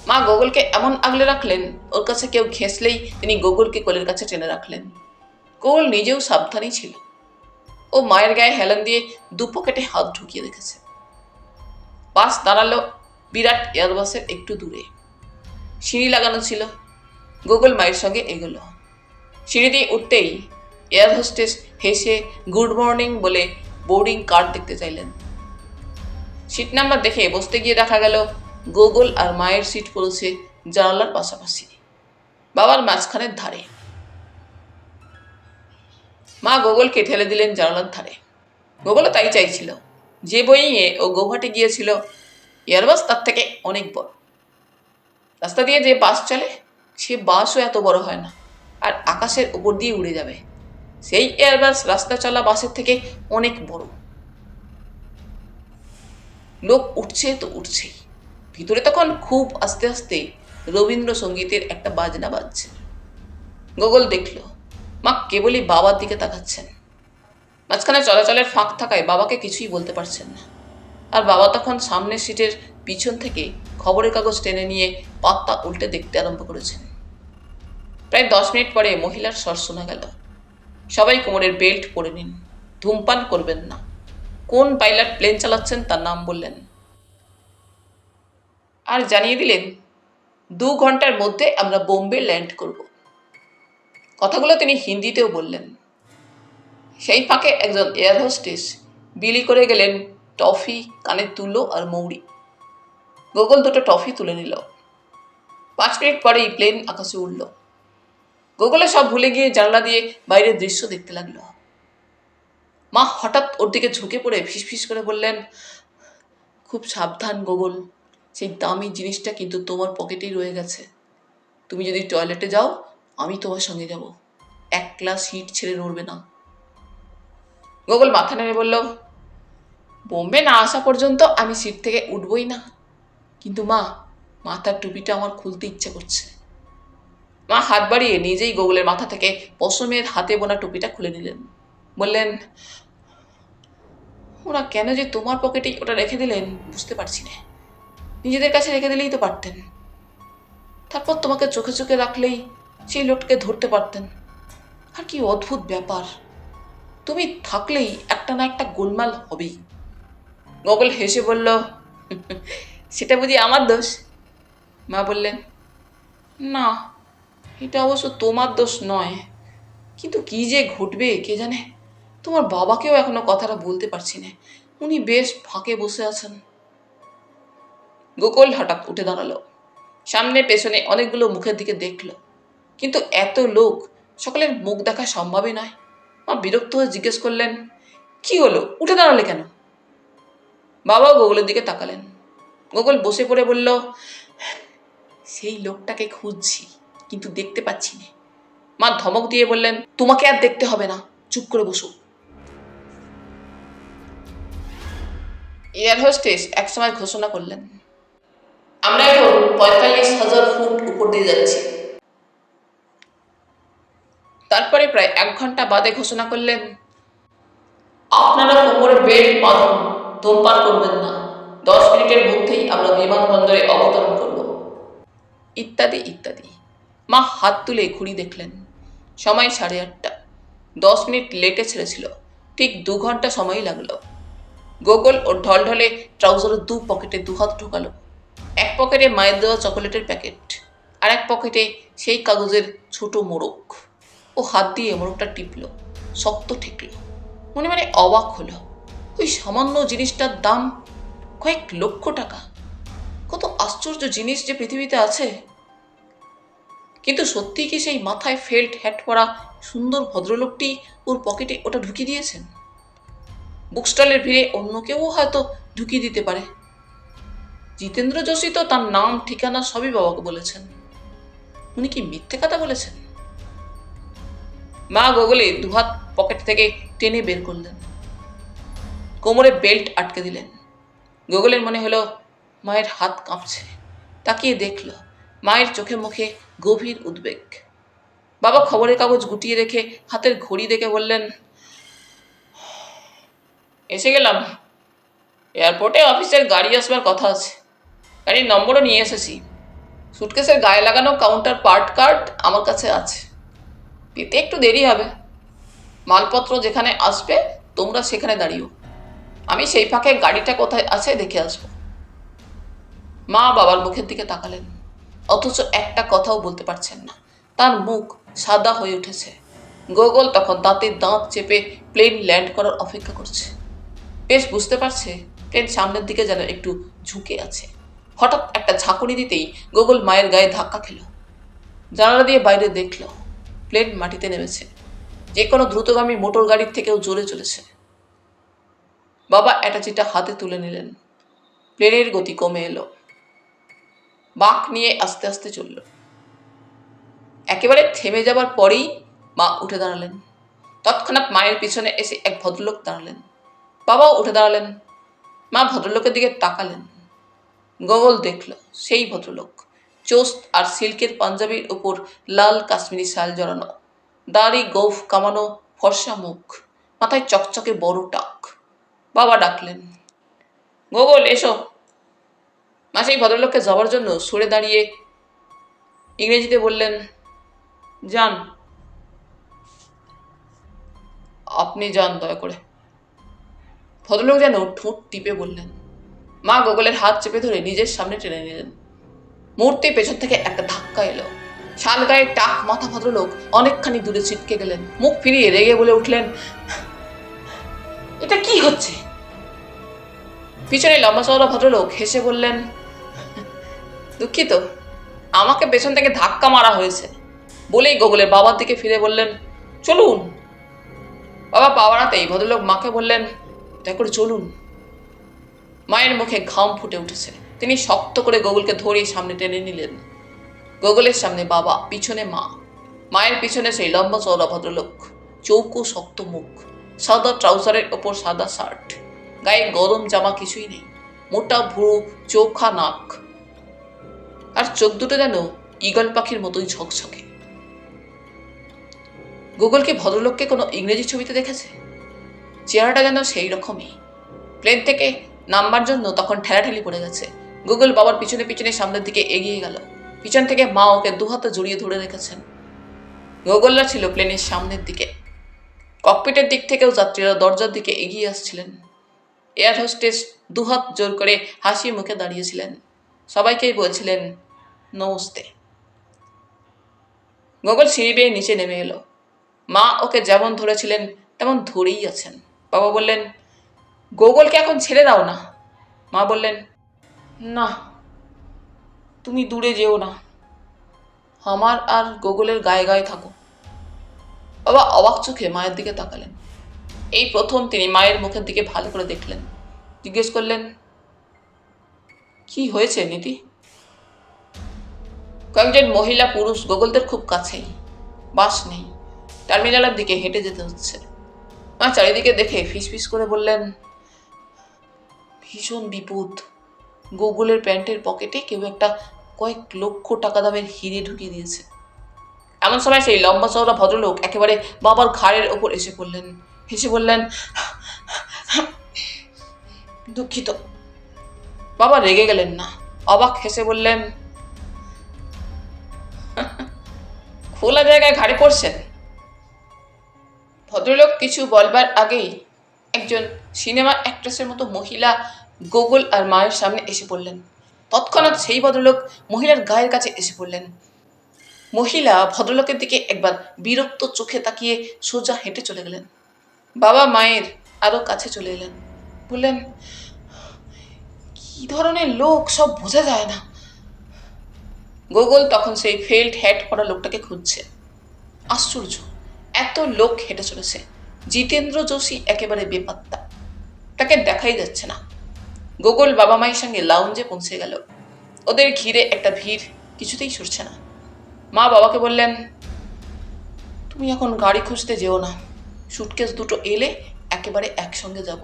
মা গুগলকে এমন আগলে রাখলেন, ওর কাছে কেউ ঘেঁষলেই তিনি গুগলকে কোলের কাছে টেনে রাখলেন। গুগল নিজেও সাবধানই ছিল। ও মায়ের গায়ে হেলান দিয়ে দু পকেটে হাত ঢুকিয়ে রেখেছে। বাস দাঁড়ালো বিরাট এয়ারবাসের একটু দূরে। সিঁড়ি লাগানো ছিল। গুগল মায়ের সঙ্গে এগোলো। সিঁড়ি দিয়ে উঠতেই এয়ার হোস্টেস হেসে গুড মর্নিং বলে বোর্ডিং কার্ড দেখতে চাইলেন। সিট নাম্বার দেখে বসতে গিয়ে দেখা গেল গুগল আর মায়ের সিট পড়েছে জানালার পাশাপাশি, বাবার মাঝখানের ধারে। মা গুগলকে ঠেলে দিলেন জানালার ধারে। গুগলও তাই চাইছিল। যে বইয়ে ও গৌহাটি গিয়েছিল, এয়ারবাস তার থেকে অনেক বড়। রাস্তা দিয়ে যে বাস চলে সে বাসও এত বড় হয় না, আর আকাশের উপর দিয়ে উড়ে যাবে। সেই এয়ারবাস রাস্তা চলা বাসের থেকে অনেক বড়। লোক উঠছে তো উঠছেই। ভিতরে তখন খুব আস্তে আস্তে রবীন্দ্রসঙ্গীতের একটা বাজনা বাজছে। গোগল দেখল মা কেবলই বাবার দিকে তাকাচ্ছেন। মাঝখানে চলাচলের ফাঁক থাকায় বাবাকে কিছুই বলতে পারছেন না। আর বাবা তখন সামনের সিটের পিছন থেকে খবরের কাগজ টেনে নিয়ে পাতা উল্টে দেখতে আরম্ভ করেছেন। প্রায় 10 মিনিট পরে মহিলার স্বর শোনা গেল, সবাই কোমরের বেল্ট পরে নিন, ধূমপান করবেন না। কোন পাইলট প্লেন চালাচ্ছেন তার নাম বললেন, আর জানিয়ে দিলেন 2 ঘন্টার মধ্যে আমরা বোম্বে ল্যান্ড করব। কথাগুলো তিনি হিন্দিতেও বললেন। সেই ফাঁকে একজন এয়ার হোস্টেস বিলি করে গেলেন টফি, কানের তুলো আর মৌরি। গোগল 2টো টফি তুলে নিল। 5 মিনিট পরেই প্লেন আকাশে উঠল। গোগলে সব ভুলে গিয়ে জানলা দিয়ে বাইরের দৃশ্য দেখতে লাগলো। মা হঠাৎ ওর দিকে ঝুঁকে পড়ে ফিসফিস করে বললেন, খুব সাবধান গোগল, সেই দামি জিনিসটা কিন্তু তোমার পকেটেই রয়ে গেছে। তুমি যদি টয়লেটে যাও আমি তোমার সঙ্গে যাব, একলা সিট ছেড়ে নড়বে না। গোগল মাথা নেড়ে বলল, বোম্বে না আসা পর্যন্ত আমি সিট থেকে উঠবই না। কিন্তু মা, মাথার টুপিটা আমার খুলতে ইচ্ছে করছে। মা হাত বাড়িয়ে নিজেই গোগলের মাথা থেকে পশমের হাতে বোনা টুপিটা খুলে নিলেন। বললেন, ওরা কেন যে তোমার পকেটেই ওটা রেখে দিলেন বুঝতে পারছি না। নিজেদের কাছে রেখে দিলেই তো পারতেন। তারপর তোমাকে চোখে চোখে রাখলেই সেই লোকটাকে ধরতে পারতেন। আর কি অদ্ভুত ব্যাপার, তুমি থাকলেই একটা না একটা গোলমাল হবেই। গোগল হেসে বলল, সেটা বুঝি আমার দোষ? মা বললেন, না, এটা অবশ্য তোমার দোষ নয়, কিন্তু কি যে ঘটবে কে জানে। তোমার বাবাকেও এখনো কথাটা বলতে পারছি না, উনি বেশ ফাঁকে বসে আছেন। গোকুল হঠাৎ উঠে দাঁড়ালো। সামনে পেছনে অনেকগুলো মুখের দিকে দেখল, কিন্তু এত লোক সকলের মুখ দেখা সম্ভবই নয়। মা বিরক্ত হয়ে জিজ্ঞেস করলেন, কি হলো, উঠে দাঁড়ালে কেন? বাবাও গোকুলের দিকে তাকালেন। গোকুল বসে পড়ে বলল, সেই লোকটাকে খুঁজছি কিন্তু দেখতে পাচ্ছি না। মা ধমক দিয়ে বললেন, তোমাকে আর দেখতে হবে না, চুপ করে বসো। এয়ার হোস্টেস একসময় ঘোষণা করলেন, আমরা এখন 45,000 ফুট উপর দিয়ে যাচ্ছি। তারপরে প্রায় 1 ঘন্টা বাদে ঘোষণা করলেন, আপনারা কোমরে বেল্ট বাঁধুন, ধূমপান করবেন না, 10 মিনিটের মধ্যেই আমরা বিমানবন্দরে অবতরণ করব, ইত্যাদি ইত্যাদি। মা হাত তুলে ঘুড়ি দেখলেন, সময় 8:30। 10 মিনিট লেটে ছেড়েছিল, ঠিক 2 ঘন্টা সময় লাগলো। গোগল ওর ঢলঢলে ট্রাউজারের 2 পকেটে 2 হাত ঢোকালো। এক পকেটে মায়ের দেওয়া চকোলেটের প্যাকেট, আর এক পকেটে সেই কাগজের ছোট মোড়ক। ও হাত দিয়ে মোড়কটা টিপল, শক্ত ঠেকল। মনে মনে অবাক হলো, ওই সামান্য জিনিসটার দাম কয়েক লক্ষ টাকা। কত আশ্চর্য জিনিস যে পৃথিবীতে আছে। কিন্তু সত্যি কি সেই মাথায় ফেল্ট হ্যাট পরা সুন্দর ভদ্রলোকটি ওর পকেটে ওটা ঢুকিয়ে দিয়েছেন? বুকস্টলের ভিড়ে অন্য কেউ হয়তো ঢুকিয়ে দিতে পারে। জিতেন্দ্র যোশী তো তার নাম ঠিকানা সবই বাবাকে বলেছেন। উনি কি মিথ্যে কথা বলেছেন? মা গোগলে 2 হাত পকেট থেকে টেনে বের করলেন, কোমরে বেল্ট আটকে দিলেন। গোগলের মনে হলো মায়ের হাত কাঁপছে। তাকিয়ে দেখল মায়ের চোখে মুখে গভীর উদ্বেগ। বাবা খবরের কাগজ গুটিয়ে রেখে হাতের ঘড়ি দেখে বললেন, এসে গেলাম। এয়ারপোর্টে অফিসের গাড়ি আসবার কথা আছে, গাড়ির নম্বরও নিয়ে এসেছি। সুটকেসের গায়ে লাগানো কাউন্টার পার্ট কার্ড আমার কাছে আছে, পেতে একটু দেরি হবে। মালপত্র যেখানে আসবে তোমরা সেখানে দাঁড়িও, আমি সেই ফাঁকে গাড়িটা কোথায় আছে দেখে আসবো। মা বাবার মুখের দিকে তাকালেন, অথচ একটা কথাও বলতে পারছেন না। তার মুখ সাদা হয়ে উঠেছে। গোগল তখন দাঁতের দাঁত চেপে প্লেন ল্যান্ড করার অপেক্ষা করছে। বেশ বুঝতে পারছে প্লেন সামনের দিকে যেন একটু ঝুঁকে আছে। হঠাৎ একটা ঝাঁকুনি দিতেই গোগল মায়ের গায়ে ধাক্কা খেল। জানালা দিয়ে বাইরে দেখল প্লেন মাটিতে নেমেছে, যে কোনো দ্রুতগামী মোটর গাড়ির থেকেও জোরে চলেছে। বাবা অ্যাটাচিটা হাতে তুলে নিলেন। প্লেনের গতি কমে এলো, বাঁক নিয়ে আস্তে আস্তে চলল। একেবারে থেমে যাবার পরেই মা উঠে দাঁড়ালেন। তৎক্ষণাৎ মায়ের পিছনে এসে এক ভদ্রলোক দাঁড়ালেন। বাবাও উঠে দাঁড়ালেন। মা ভদ্রলোকের দিকে তাকালেন। গোগল দেখল সেই ভদ্রলোক, চোস্ত আর সিল্কের পাঞ্জাবির উপর লাল কাশ্মীরি শাল জড়ানো, দাড়ি গোঁফ কামানো, ফর্সা মুখ, মাথায় চকচকে বড় টাক। বাবা ডাকলেন, গোগল এসো। মা সেই ভদ্রলোককে যাওয়ার জন্য সরে দাঁড়িয়ে ইংরেজিতে বললেন, যান। আপনি যান দয়া করে। ভদ্রলোক যেন ঠোঁট টিপে বললেন। মা গোগলের হাত চেপে ধরে নিজের সামনে টেনে নিলেন। মুহূর্তে পেছন থেকে একটা ধাক্কা এলো। শাল গায়ে টাক মাথা ভদ্রলোক অনেকখানি দূরে ছিটকে গেলেন। মুখ ফিরিয়ে রেগে বলে উঠলেন, এটা কি হচ্ছে? পিছনে লম্বা চওড়া ভদ্রলোক হেসে বললেন, দুঃখিত, আমাকে পেছন থেকে ধাক্কা মারা হয়েছে। বলেই গোগলের বাবার দিকে ফিরে বললেন, চলুন। বাবা পা বাড়াতেই ভদ্রলোক মাকে বললেন, দয়া করে চলুন। মায়ের মুখে ঘাম ফুটে উঠেছে। তিনি শক্ত করে গোগলকে ধরেই সামনে টেনে নিলেন। গোগলের সামনে বাবা, পিছনে মা, মায়ের পিছনে সেই লম্বা চওড়া ভদ্রলোক, চৌকো শক্ত মুখ, সাদা ট্রাউজারের ওপর সাদা শার্ট, গায়ে গরম জামা কিছুই নেই, মোটা ভুরু, চোখা নাক, আর চোখ দুটো যেন ঈগল পাখির মতোই ঝকঝকে। গুগল কি ভদ্রলোককে কোনো ইংরেজি ছবিতে দেখেছে? চেহারাটা যেন সেই রকমই। প্লেন থেকে নামবার জন্য তখন ঠেলাঠেলি পড়ে গেছে। গুগল বাবার পিছনে পিছনে সামনের দিকে এগিয়ে গেল। পিছন থেকে মা ওকে দুহাতে জড়িয়ে ধরে রেখেছেন। গুগলরা ছিল প্লেনের সামনের দিকে। ককপিটের দিক থেকেও যাত্রীরা দরজার দিকে এগিয়ে আসছিলেন। এয়ার হোস্টেস দুহাত জোর করে হাসি মুখে দাঁড়িয়েছিলেন। সবাইকেই বলছিলেন, নমস্তে। গুগল সিঁড়ি বেয়ে নিচে নেমে এলো। মা ওকে যেমন ধরেছিলেন তেমন ধরেই আছেন। বাবা বললেন, গোগলকে এখন ছেড়ে দাও না। মা বললেন, না, তুমি দূরে যেও না, আমার আর গোগলের গায়ে গায়ে থাকো। বাবা অবাক চোখে মায়ের দিকে তাকালেন। এই প্রথম তিনি মায়ের মুখের দিকে ভালো করে দেখলেন। জিজ্ঞেস করলেন, কি হয়েছে নীতি? কয়েকজন মহিলা পুরুষ গোগলদের খুব কাছেই, বাস নেই, টার্মিনালের দিকে হেঁটে যেতে হচ্ছে। মা চারিদিকে দেখে ফিসফিস করে বললেন, ভীষণ বিপদ। গোগলের প্যান্টের পকেটে কেউ একটা কয়েক লক্ষ টাকা দামের হিরে ঢুকিয়ে দিয়েছে। এমন সময় সেই লম্বা চওড়া ভদ্রলোক একেবারে বাবার ঘাড়ের ওপর এসে পড়লেন। হেসে বললেন, দুঃখিত। বাবা রেগে গেলেন না, অবাক হেসে বললেন, খোলা জায়গায় ঘাড়ে পড়ছেন। ভদ্রলোক কিছু বলবার আগেই একজন সিনেমা অ্যাক্ট্রেসের মতো মহিলা গোগল আর মায়ের সামনে এসে পড়লেন। তৎক্ষণাৎ সেই ভদ্রলোক মহিলার গায়ের কাছে এসে পড়লেন। মহিলা ভদ্রলোকের দিকে একবার বিরক্ত চোখে তাকিয়ে সোজা হেঁটে চলে গেলেন। বাবা মায়ের আরো কাছে চলে এলেন। বললেন, কি ধরনের লোক সব বোঝা যায় না। গোগল তখন সেই ফেল্ট হ্যাট পরা লোকটাকে খুঁজছে। আশ্চর্য, এত লোক হেঁটে চলেছে, জিতেন্দ্র যোশী একেবারে বেপাত্তা, তাকে দেখাই যাচ্ছে না। গোগল বাবা মায়ের সঙ্গে লাউঞ্জে পৌঁছে গেল। ওদের ঘিরে একটা ভিড় কিছুতেই সরছে না। মা বাবাকে বললেন, তুমি এখন গাড়ি খুঁজতে যেও না, সুটকেস দুটো এলে একেবারে একসঙ্গে যাব,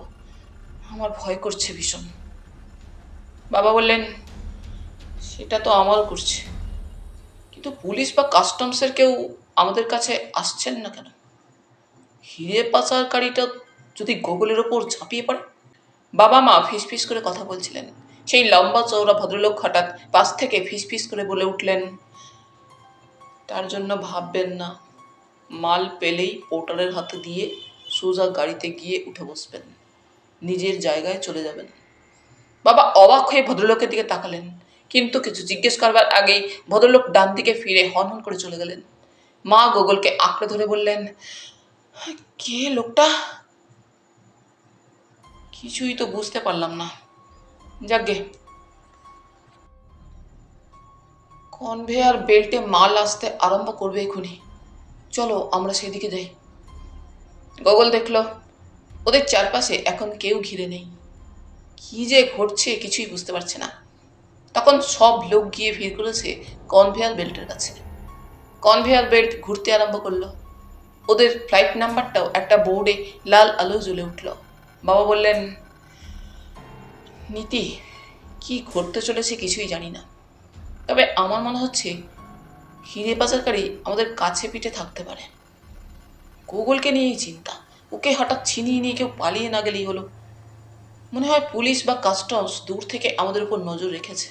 আমার ভয় করছে ভীষণ। বাবা বললেন, সেটা তো আমারও করছে, কিন্তু পুলিশ বা কাস্টমসের কেউ আমাদের কাছে আসছেন না কেন? হিরে পাচারকারীটা যদি গোগলের ওপর ঝাঁপিয়ে পড়ে? বাবা মা ফিসফিস করে কথা বলছিলেন। সেই লম্বা চওড়া ভদ্রলোক হঠাৎ পাশ থেকে ফিসফিস করে বলে উঠলেন, তার জন্য ভাববেন না, মাল পেলেই পোর্টারের হাতে দিয়ে সোজা গাড়িতে গিয়ে উঠে বসবেন, নিজের জায়গায় চলে যাবেন। বাবা অবাক হয়ে ভদ্রলোকের দিকে তাকালেন, কিন্তু কিছু জিজ্ঞেস করবার আগেই ভদ্রলোক ডান দিকে ফিরে হন হন করে চলে গেলেন। মা গোগলকে আঁকড়ে ধরে বললেন, কে লোকটা? কিছুই তো বুঝতে পারলাম না। যাকগে, কনভেয়ার বেল্টে মাল আসতে আরম্ভ করবে এখনই, চলো আমরা সেদিকে যাই। গোগল দেখল ওদের চারপাশে এখন কেউ ঘিরে নেই। কি যে ঘটছে কিছুই বুঝতে পারছে না। তখন সব লোক গিয়ে ভিড় করেছে কনভেয়ার বেল্টের কাছে। কনভেয়ার বেল্ট ঘুরতে আরম্ভ করলো। ওদের ফ্লাইট নাম্বারটাও একটা বোর্ডে লাল আলো জ্বলে উঠল। বাবা বললেন, নীতি, কি ঘটতে চলেছে কিছুই জানি না, তবে আমার মনে হচ্ছে হিরে পাচারকারী আমাদের কাছে পিঠে থাকতে পারে। গুগলকে নিয়েই চিন্তা, ওকে হঠাৎ ছিনিয়ে নিয়ে কেউ পালিয়ে না গেলেই হলো। মনে হয় পুলিশ বা কাস্টমস দূর থেকে আমাদের উপর নজর রেখেছে।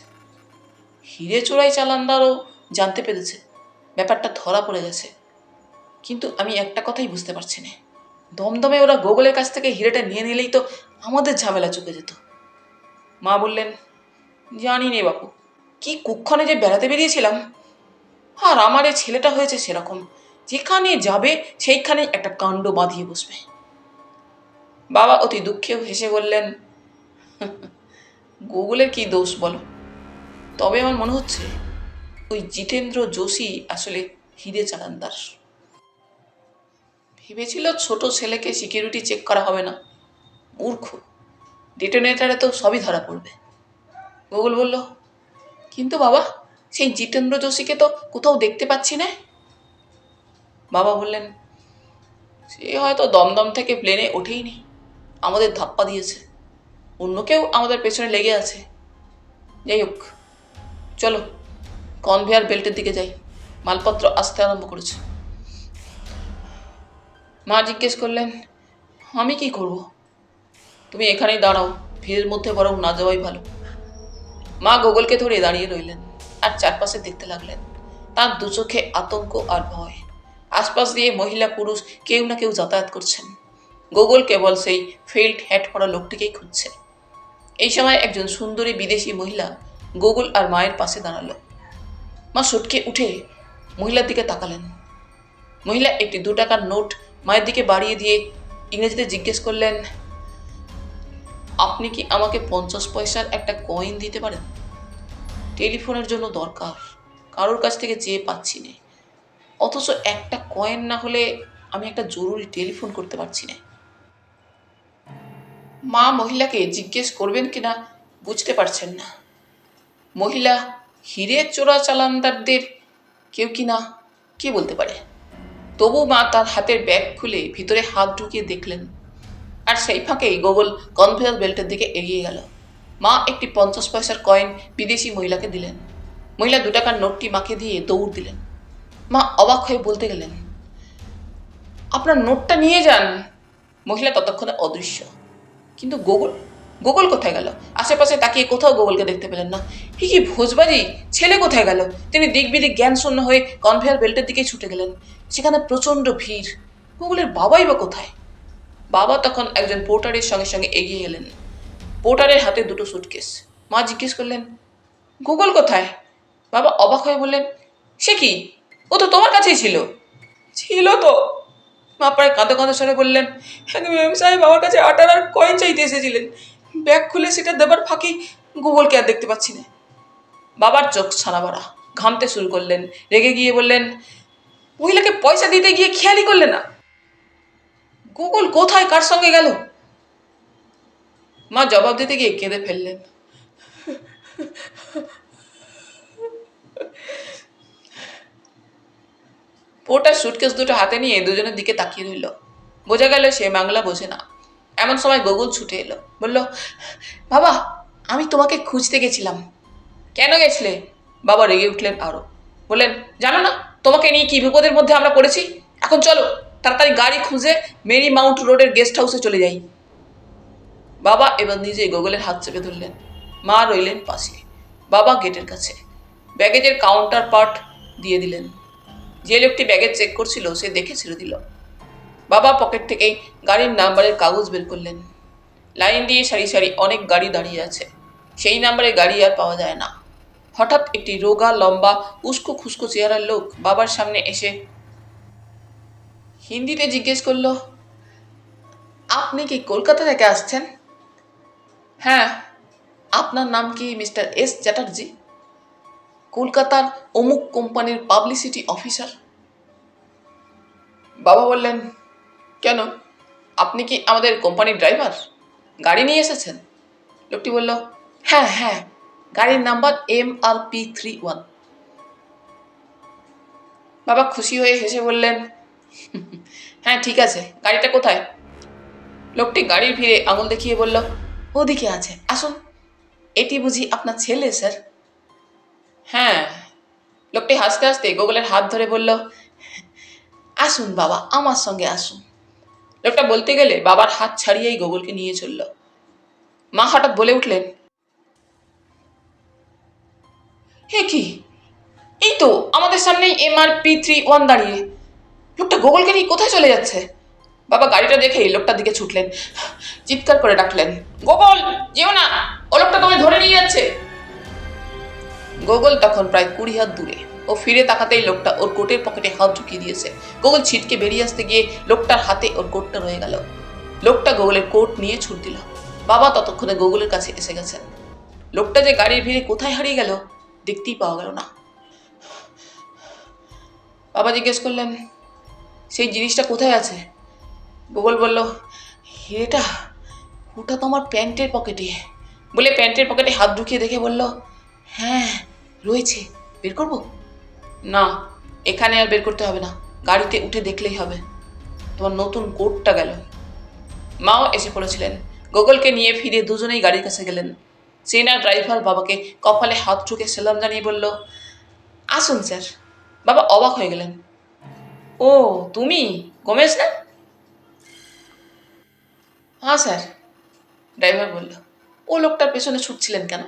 হিরে চোরাই চালানদারও জানতে পেরেছে, ব্যাপারটা ধরা পড়ে গেছে। কিন্তু আমি একটা কথাই বুঝতে পারছি না, দমদমে ওরা গুগলের কাছ থেকে হিরেটা নিয়ে নিলেই তো আমাদের ঝামেলা চুকে যেত। মা বললেন, জানি নে বাপু, কি কুক্ষণে যে বেড়াতে বেরিয়েছিলাম, আর আমার এই ছেলেটা হয়েছে সেরকম, যেখানে যাবে সেইখানে একটা কাণ্ড বাঁধিয়ে বসবে। বাবা অতি দুঃখেও হেসে বললেন, গুগলের কি দোষ বলো? তবে আমার মনে হচ্ছে ওই জিতেন্দ্র যোশী আসলে হিরে চালানদার। ভেবেছিল ছোট ছেলেকে সিকিউরিটি চেক করা হবে না, মূর্খ, ডিটোনেটারে তো সবই ধরা পড়বে। গুগল বলল, কিন্তু বাবা, সেই জিতেন্দ্র যোশীকে তো কোথাও দেখতে পাচ্ছি না। বাবা বললেন, সে হয়তো দমদম থেকে প্লেনে ওঠেইনি, আমাদের ধাপ্পা দিয়েছে। অন্য কেউ আমাদের পেছনে লেগে আছে। যাই হোক, চলো কনভেয়ার বেল্টের দিকে যাই, মালপত্র আসতে আরম্ভ করেছে। মা জিজ্ঞেস করলেন, আমি কি করব? তুমি এখানেই দাঁড়াও, ভিড়ের মধ্যে বরং না যাওয়াই ভালো। মা গুগলকে ধরে দাঁড়িয়ে রইলেন আর চারপাশে দেখতে লাগলেন। তার দু চোখে আতঙ্ক আর ভয়। আশপাশ দিয়ে মহিলা পুরুষ কেউ না কেউ যাতায়াত করছেন। গুগল কেবল সেই ফিল্ড হ্যাট পরা লোকটিকেই খুঁজছে। এই সময় একজন সুন্দরী বিদেশি মহিলা গুগল আর মায়ের পাশে দাঁড়ালো। মা সটকে উঠে মহিলার দিকে তাকালেন। মহিলা একটি 2 টাকার নোট মায়ের দিকে বাড়িয়ে দিয়ে ইংরেজিতে জিজ্ঞেস করলেন, আপনি কি আমাকে 50 পয়সার একটা কয়েন দিতে পারেন? টেলিফোনের জন্য দরকার, কারোর কাছ থেকে চেয়ে পাচ্ছি না, অথচ একটা কয়েন না হলে আমি একটা জরুরি টেলিফোন করতে পারছি না। মা মহিলাকে জিজ্ঞেস করবেন কিনা বুঝতে পারছেন না। মহিলা হিরে চোরা চালানদারদের কেউ কিনা কে বলতে পারে। তবু মা তার হাতের ব্যাগ খুলে ভিতরে হাত ঢুকিয়ে দেখলেন, আর সেই ফাঁকেই গুগল কনভেয়ার বেল্টের দিকে এগিয়ে গেল। মা একটি 50 পয়সার কয়েন বিদেশি মহিলাকে দিলেন। মহিলা 2 টাকার নোটটি মাকে দিয়ে দৌড় দিলেন। মা অবাক হয়ে বলতে গেলেন, আপনার নোটটা নিয়ে যান। মহিলা ততক্ষণে অদৃশ্য। কিন্তু গুগল গুগল কোথায় গেল? আশেপাশে তাকিয়ে কোথাও গুগলকে দেখতে পেলেন না। কি ভোজবাজি! ছেলে কোথায় গেল? তিনি দিক বিদিক জ্ঞান শূন্য হয়ে কনভেয়ার বেল্টের দিকে ছুটে গেলেন। সেখানে প্রচণ্ড ভিড়। গুগলের বাবাই বা কোথায়? বাবা তখন একজন পোর্টারের সঙ্গে সঙ্গে এগিয়ে এলেন। পোর্টারের হাতে 2টো সুটকেস। মা জিজ্ঞেস করলেন, গুগল কোথায়? বাবা অবাক হয়ে বললেন, সে কি, ও তো তোমার কাছেই ছিল। ছিল তো, মা প্রায় কাঁদো কাঁদো স্বরে বললেন, মেম সাহেব আমার কাছে 8 আনার কয়েন চাইতে এসেছিলেন। ব্যাগ খুলে সেটা দেবার ফাঁকি গুগলকে আর দেখতে পাচ্ছি না। বাবার চোখ ছানা ভরা, ঘামতে শুরু করলেন। রেগে গিয়ে বললেন, মহিলাকে পয়সা দিতে গিয়ে খেয়ালই করলে না? গুগল কোথায়, কার সঙ্গে গেল? মা জবাব দিতে গিয়ে কেঁদে ফেললেন। পোর্টার সুটকেস 2টো হাতে নিয়ে দুজনের দিকে তাকিয়ে রইল। বোঝা গেল সে বাংলা বোঝে না। এমন সময় গুগল ছুটে এলো, বলল, বাবা, আমি তোমাকে খুঁজতে গেছিলাম। কেন গেছিলে? বাবা রেগে উঠলেন আরো। বললেন, জানো না তোমাকে নিয়ে কি বিপদের মধ্যে আমরা পড়েছি? এখন চলো তাড়াতাড়ি গাড়ি খুঁজে মেরি মাউন্ট রোডের গেস্ট হাউসে চলে যাই। বাবা এবার নিজেই গুগলের হাত চেপে ধরলেন। মা রইলেন পাশে। বাবা গেটের কাছে ব্যাগেজের কাউন্টার পার্ট দিয়ে দিলেন। যে লোকটি ব্যাগেজ চেক করছিল সে দেখে ছেড়ে দিল। বাবা পকেট থেকেই গাড়ির নাম্বারের কাগজ বের করলেন। লাইন দিয়ে সারি সারি অনেক গাড়ি দাঁড়িয়ে আছে, সেই নাম্বারে গাড়ি আর পাওয়া যায় না। হঠাৎ একটি রোগা লম্বা উস্কো খুস্কো চেহারার লোক বাবার সামনে এসে হিন্দিতে জিজ্ঞেস করলো, আপনি কি কলকাতা থেকে আসছেন? হ্যাঁ। আপনার নাম কি মিস্টার এস চ্যাটার্জি? কলকাতার অমুক কোম্পানির পাবলিসিটি অফিসার। বাবা বললেন, কেন, আপনি কি আমাদের কোম্পানির ড্রাইভার? গাড়ি নিয়ে এসেছেন? লোকটি বলল, হ্যাঁ হ্যাঁ, গাড়ির নাম্বার MRP31। বাবা খুশি হয়ে হেসে বললেন, হ্যাঁ ঠিক আছে, গাড়িটা কোথায়? লোকটি গাড়ির ভিড়ে আঙুল দেখিয়ে বলল, ওদিকে আছে, আসুন। এটি বুঝি আপনার ছেলে স্যার? হ্যাঁ। লোকটি হাসতে হাসতে গোগলের হাত ধরে বলল, আসুন বাবা, আমার সঙ্গে আসুন। লোকটা বলতে গেলে বাবার হাত ছাড়িয়েই গোগলকে নিয়ে চলল। মা হঠাৎ বলে উঠলেন, হে কি, এই তো আমাদের সামনেই MRP31 দাঁড়িয়ে। লোকটা গোগলকে নিয়ে কোথায় চলে যাচ্ছে? বাবা গাড়িটা দেখেই লোকটার দিকে ছুটলেন, চিৎকার করে ডাকলেন, গোগল যেও না, ও লোকটা তোমায় ধরে নিয়ে যাচ্ছে। গোগল তখন প্রায় 20 হাত দূরে। ও ফিরে তাকাতেই লোকটা ওর কোটের পকেটে হাত ঢুকিয়ে দিয়েছে। গোগল ছিটকে বেরিয়ে আসতে গিয়ে লোকটার হাতে ওর কোটটা রয়ে গেল। লোকটা গোগলের কোট নিয়ে ছুট দিল। বাবা ততক্ষণে গোগলের কাছে এসে গেছেন। লোকটা যে গাড়ির ভিড়ে কোথায় হারিয়ে গেল দেখতেই পাওয়া গেল না। বাবা জিজ্ঞেস করলেন, সেই জিনিসটা কোথায় আছে? গোগল বলল, এটা ওটা তো আমার প্যান্টের পকেটে। বলে প্যান্টের পকেটে হাত ঢুকিয়ে দেখে বলল, হ্যাঁ রয়েছে, বের করবো? না, এখানে আর বের করতে হবে না, গাড়িতে উঠে দেখলেই হবে। তোমার নতুন কোটটা গেল। মাও এসে পড়েছিলেন। গোগলকে নিয়ে ফিরে দুজনেই গাড়ির কাছে গেলেন। সেনা ড্রাইভার বাবাকে কপালে হাত ঠুকে সেলাম জানিয়ে বলল, আসুন স্যার। বাবা অবাক হয়ে গেলেন। ও তুমি গোমেজ না? হ্যাঁ স্যার, ড্রাইভার বলল। ও লোকটার পেছনে ছুটছিলেন কেন?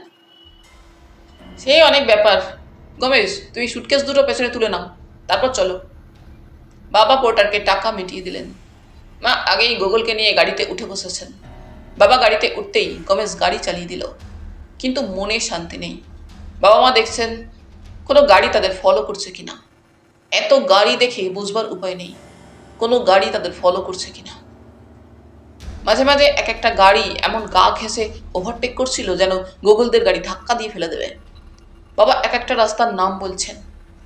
সে অনেক ব্যাপার। গোমেজ, তুমি সুটকেস দুটো পেছনে তুলে নাও, তারপর চলো। বাবা পোর্টারকে টাকা মিটিয়ে দিলেন। মা আগেই গোগলকে নিয়ে গাড়িতে উঠে বসেছেন। বাবা গাড়িতে উঠতেই গোমেজ গাড়ি চালিয়ে দিল, কিন্তু মনে শান্তি নেই। বাবা মা দেখছেন কোনো গাড়ি তাদের ফলো করছে কিনা। এত গাড়ি দেখে বুঝবার উপায় নেই কোনো গাড়ি তাদের ফলো করছে কিনা। মাঝে মাঝে এক একটা গাড়ি এমন গা ঘেঁষে ওভারটেক করছিল যেন গোগলদের গাড়ি ধাক্কা দিয়ে ফেলে দেবে। বাবা এক একটা রাস্তার নাম বলছেন।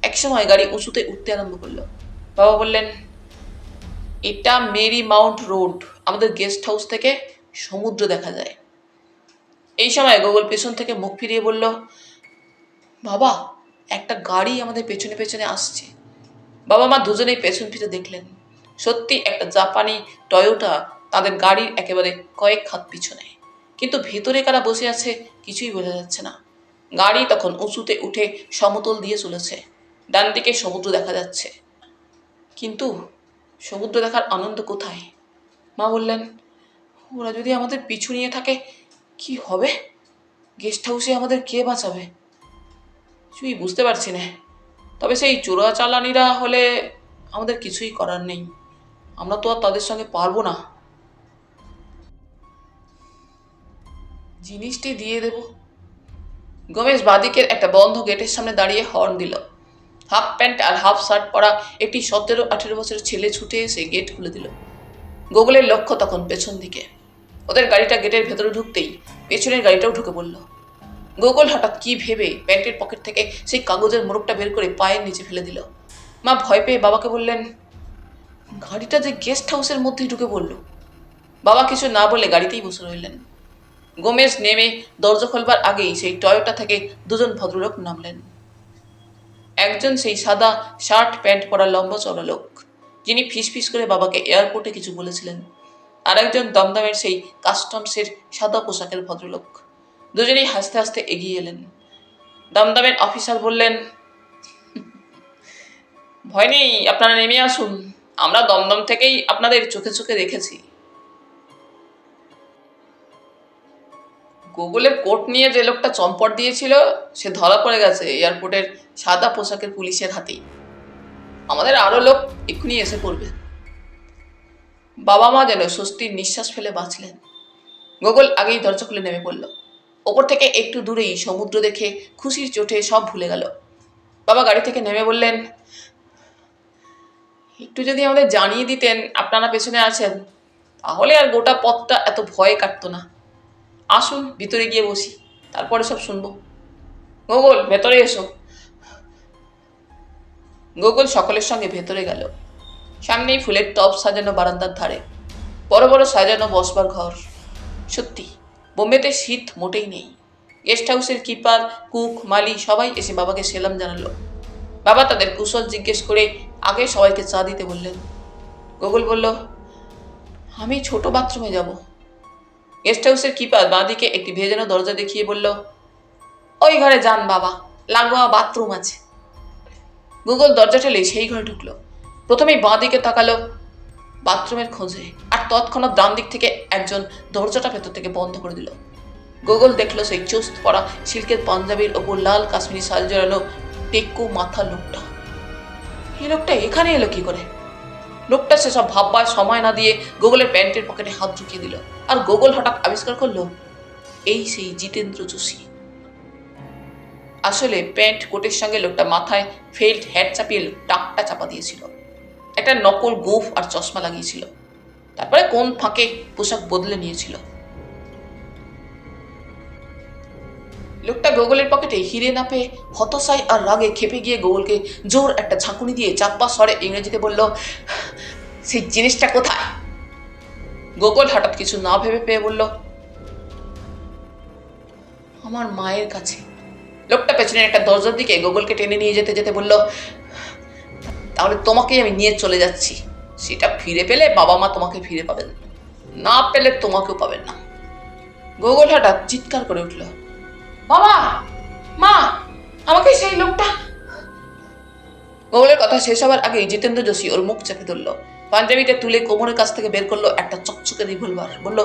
একসময় গাড়ি উঁচুতে উঠতে আরম্ভ করলো। বাবা বললেন, এটা মেরি মাউন্ট রোড, আমাদের গেস্ট হাউস থেকে সমুদ্র দেখা যায়। এই সময় গোগল পেছন থেকে মুখ ফিরিয়ে বলল, বাবা একটা গাড়ি আমাদের পেছনে পেছনে আসছে। বাবা মা দুজনেই পেছন ফিরে দেখলেন, সত্যি একটা জাপানি টয়োটা তাদের গাড়ির একেবারে কয়েক হাত পিছনে। কিন্তু ভেতরে কারা বসে আছে কিছুই বোঝা যাচ্ছে না। গাড়ি তখন উঁচুতে উঠে সমতল দিয়ে চলেছে। ডান দিকে সমুদ্র দেখা যাচ্ছে, কিন্তু সমুদ্র দেখার আনন্দ কোথায়? মা বললেন, ওরা যদি আমাদের পিছু নিয়ে থাকে কি হবে? গেস্ট হাউসে আমাদের কে বাঁচাবে? কিছুই বুঝতে পারছি না। তবে সেই চোরাচালানিরা হলে আমাদের কিছুই করার নেই, আমরা তো আর তাদের সঙ্গে পারবো না। জিনিসটি দিয়ে দেব। গমেশ বাদিকের একটা বন্ধ গেটের সামনে দাঁড়িয়ে হর্ন দিল। হাফ প্যান্ট আর হাফ শার্ট পরা একটি 17-18 বছরের ছেলে ছুটে এসে গেট খুলে দিল। গোগলের লক্ষ্য তখন পেছন দিকে। ওদের গাড়িটা গেটের ভেতরে ঢুকতেই পেছনের গাড়িটাও ঢুকে পড়ল। গোগল হঠাৎ কি ভেবে প্যান্টের পকেট থেকে সেই কাগজের মোড়কটা বের করে পায়ের নিচে ফেলে দিল। মা ভয় পেয়ে বাবাকে বললেন, গাড়িটা যে গেস্ট হাউসের মধ্যেই ঢুকে পড়ল। বাবা কিছু না বলে গাড়িতেই বসে রইলেন। গোমেজ নেমে দরজা খোলবার আগেই সেই টয়োটা থেকে দুজন ভদ্রলোক নামলেন। একজন সেই সাদা শার্ট প্যান্ট পরা লম্বা চড়া লোক, যিনি ফিসফিস করে বাবাকে এয়ারপোর্টে কিছু বলেছিলেন। আর একজন দমদমের সেই কাস্টমসের সাদা পোশাকের ভদ্রলোক। দুজনেই হাসতে হাসতে এগিয়ে এলেন। দমদমের অফিসার বললেন, ভয় নেই, আপনারা নেমে আসুন, আমরা দমদম থেকেই আপনাদের চোখে চোখে রেখেছি। গুগলের কোট নিয়ে যে লোকটা চম্পট দিয়েছিল সে ধরা পড়ে গেছে এয়ারপোর্টের সাদা পোশাকের পুলিশের হাতেই। আমাদের আরো লোক এক্ষুনি এসে পড়বে। বাবা মা যেন স্বস্তির নিঃশ্বাস ফেলে বাঁচলেন। গুগল আগেই দরজা খুলে নেমে পড়ল। ওপর থেকে একটু দূরেই সমুদ্র দেখে খুশির চোটে সব ভুলে গেল। বাবা গাড়ি থেকে নেমে বললেন, একটু যদি আমাদের জানিয়ে দিতেন আপনারা পেছনে আছেন, তাহলে আর গোটা পথটা এত ভয়ে কাটতো না। আসুন ভিতরে গিয়ে বসি, তারপরে সব শুনবো। গোগল ভেতরে এসো। গোগল সকলের সঙ্গে ভেতরে গেল। সামনেই ফুলের টব সাজানো বারান্দার ধারে বড় বড় সাজানো বসবার ঘর। সত্যি বোম্বেতে শীত মোটেই নেই। গেস্ট হাউসের কিপার, কুক, মালি সবাই এসে বাবাকে সেলাম জানালো। বাবা তাদের কুশল জিজ্ঞেস করে আগে সবাইকে চা দিতে বললেন। গোগল বলল, আমি ছোট বাথরুমে যাব। গেস্ট হাউসের কিপার বাঁদিকে একটি ভেজানো দরজা দেখিয়ে বলল, ওই ঘরে যান বাবা, লাগোয়া বাথরুম আছে। গুগল দরজা ঠেলে সেই ঘরে ঢুকলো। প্রথমেই বাঁ দিকে তাকালো বাথরুমের খোঁজে, আর তৎক্ষণাৎ ডান দিক থেকে একজন দরজাটা ভেতর থেকে বন্ধ করে দিল। গুগল দেখলো সেই চুস্ত পরা সিল্কের পাঞ্জাবির ওপর লাল কাশ্মীরি শাল জড়ানো টেকু মাথা লোকটা। এই লোকটা এখানে এলো কি করে? লোকটা সেসব ভাববার সময় না দিয়ে গুগলের প্যান্টের পকেটে হাত ঢুকিয়ে দিল, আর গুগল হঠাৎ আবিষ্কার করলো এই সেই জিতেন্দ্র যোশী। আসলে প্যান্ট কোটের সঙ্গে লোকটা মাথায় ফেল্ট হ্যাট চাপিয়ে টাকটা চাপা দিয়েছিল, একটা নকল গোঁফ আর চশমা লাগিয়েছিল, তারপরে কোন ফাঁকে পোশাক বদলে নিয়েছিল। লোকটা গুগলের পকেটে হিরে না পেয়ে হতাশায় আর রাগে খেপে গিয়ে গুগলকে জোর একটা ঝাঁকুনি দিয়ে চাপ্পা স্বরে ইংরেজিতে বলল, সেই জিনিসটা কোথায়? গুগল হঠাৎ কিছু না ভেবে পেয়ে বলল, আমার মায়ের কাছে। লোকটা পেছনের একটা দরজার দিকে গুগলকে টেনে নিয়ে যেতে যেতে বলল, তাহলে তোমাকেই আমি নিয়ে চলে যাচ্ছি। সেটা ফিরে পেলে বাবা মা তোমাকে ফিরে পাবেন, না পেলে তোমাকেও পাবেন না। গুগল হঠাৎ চিৎকার করে উঠল, বাবা মা, আমাকে সেই লোকটা। গুগলের কথা শেষ হবার আগেই জিতেন্দ্র যোশী ওর মুখ চেপে ধরল, পাঞ্জাবিটা তুলে কোমরের কাছ থেকে বের করলো একটা চকচকে রিভলভার। বলল,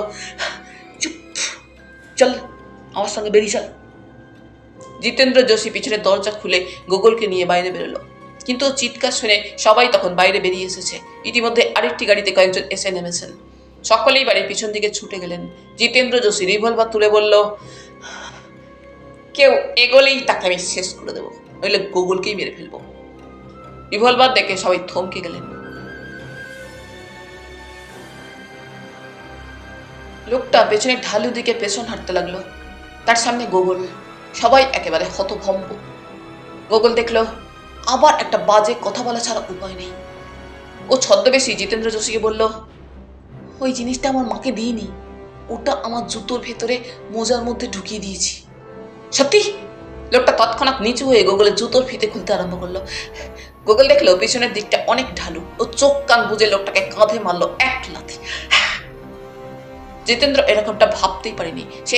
চুপ, চল আমার সঙ্গে বেরিয়ে চল। জিতেন্দ্র যোশী পিছনে দরজা খুলে গুগলকে নিয়ে বাইরে বেরোলো, কিন্তু চিৎকার শুনে সবাই তখন বাইরে বেরিয়ে এসেছে। ইতিমধ্যে আরেকটি গাড়িতে কয়েকজন এসে নেমেছেন। সকলেই বাড়ির পিছন দিকে ছুটে গেলেন। জিতেন্দ্র যোশী রিভলভার তুলে বলল, কেউ এগোলেই তাকে আমি শেষ করে দেবো, নইলে গুগলকেই মেরে ফেলবো। রিভলভার দেখে সবাই থমকে গেলেন। লোকটা পেছনে ঢালু দিকে পেছন হাঁটতে লাগলো, তার সামনে গুগল। সবাই একেবারে হতভম্ব। গুগল দেখলো আবার একটা বাজে কথা বলা ছাড়া উপায় নেই। ও ছদ্মবেশী জিতেন্দ্র যোশীকে বলল, ওই জিনিসটা আমার মাকে দিইনি, ওটা আমার জুতোর ভেতরে মোজার মধ্যে ঢুকিয়ে দিয়েছি। সত্যি? লোকটা তৎক্ষণাৎ নিচু হয়ে গুগলের জুতোর ফিতে খুলতে আরম্ভ করলো। গুগল দেখলো পিছনের দিকটা অনেক ঢালু। ও চোখ কান বুঝে লোকটাকে কাঁধে মারলো এক লাথি। জিতেন্দ্র এরকমটা ভাবতেই পারেনি। সে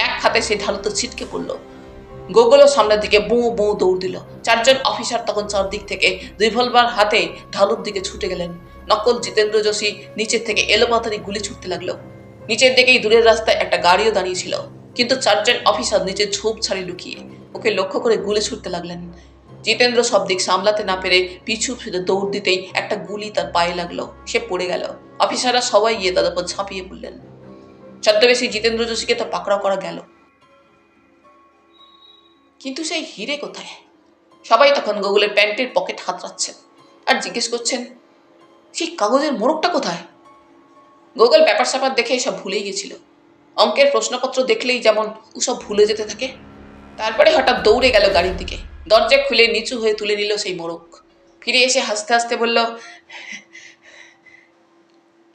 এক হাতে সেই ঢালুতে ছিটকে পড়লো। গুগলও সামনের দিকে বো বো দৌড় দিল। চারজন অফিসার তখন চারদিক থেকে রিভলভার হাতে ঢালুর দিকে ছুটে গেলেন। নকল জিতেন্দ্র যোশী নিচের থেকে এলোপাতাড়ি গুলি ছুটতে লাগলো। নিচের দিকেই দূরের রাস্তায় একটা গাড়িও দাঁড়িয়েছিল, কিন্তু চারজন অফিসার নিচে ঝোপ ছাড়ি লুকিয়ে ওকে লক্ষ্য করে গুলি ছুটতে লাগলেন। জিতেন্দ্র সব দিক সামলাতে না পেরে পিছু ফিরে দৌড় দিতেই একটা গুলি তার পায়ে লাগলো। সে পড়ে গেল। অফিসাররা সবাই গিয়ে তার উপর ঝাঁপিয়ে পড়লেন। ছদ্মবেশী জিতেন্দ্র যোশীকে তো পাকড়াও করা গেল, কিন্তু সেই হিরে কোথায়? সবাই তখন গুগলের প্যান্টের পকেট হাতড়াচ্ছেন আর জিজ্ঞেস করছেন, সেই কাগজের মোড়কটা কোথায়? গুগল ব্যাপার স্যাপার দেখে সব ভুলেই গেছিল। অঙ্কের প্রশ্নপত্র দেখলেই যেমন ওসব ভুলে যেতে থাকে। তারপরে হঠাৎ দৌড়ে গেল গাড়ির দিকে, দরজা খুলে নিচু হয়ে তুলে নিল সেই মোড়ক। ফিরে এসে হাসতে হাসতে বলল,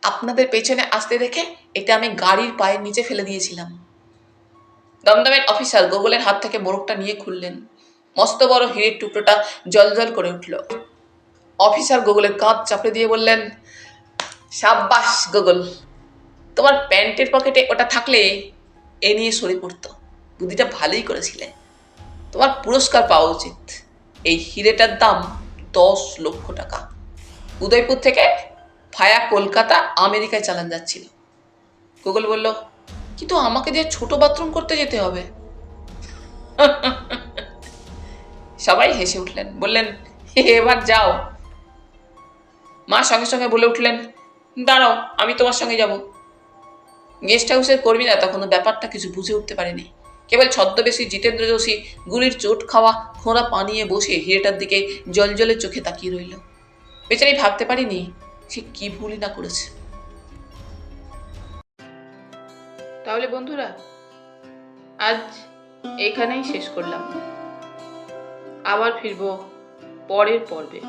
আপনাদের পেছনে আসতে দেখে এটা আমি গাড়ির পায়ের নিচে ফেলে দিয়েছিলাম। দমদমের অফিসার গুগলের হাত থেকে মোড়কটা নিয়ে খুললেন। মস্ত বড় হীরের টুকরোটা জলজল করে উঠল। অফিসার গুগলের কাঁধ চাপড়ে দিয়ে বললেন, সাব্বাস গুগল, তোমার প্যান্টের পকেটে ওটা থাকলে এ নিয়ে সরে পড়তো। বুদ্ধিটা ভালোই করেছিলে। তোমার পুরস্কার পাওয়া উচিত। এই হিরেটার দাম 10 লক্ষ টাকা। উদয়পুর থেকে ভায়া কলকাতা আমেরিকায় চালান যাচ্ছিল। গুগল বলল, কিন্তু আমাকে যে ছোট বাথরুম করতে যেতে হবে। সবাই হেসে উঠলেন, বললেন, এবার যাও। মা সঙ্গে সঙ্গে বলে উঠলেন, দাঁড়াও, আমি তোমার সঙ্গে যাব। গেস্ট হাউসের কর্মীরা তখন ব্যাপারটা কিছু বুঝে উঠতে পারেনি। কেবল ছদ্মবেশী জিতেন্দ্র যোশী গুলির চোট খাওয়া খোঁড়া পা নিয়ে বসে হিরেটার দিকে জলজলে চোখে তাকিয়ে রইল। বেচারি ভাবতে পারিনি সে কি ভুলই না করেছে। তাহলে বন্ধুরা, আজ এখানেই শেষ করলাম। আবার ফিরবো পরের পর্বে।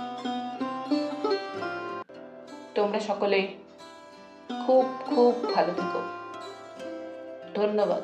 তোমরা সকলে খুব খুব ভালো থেকো। ধন্যবাদ।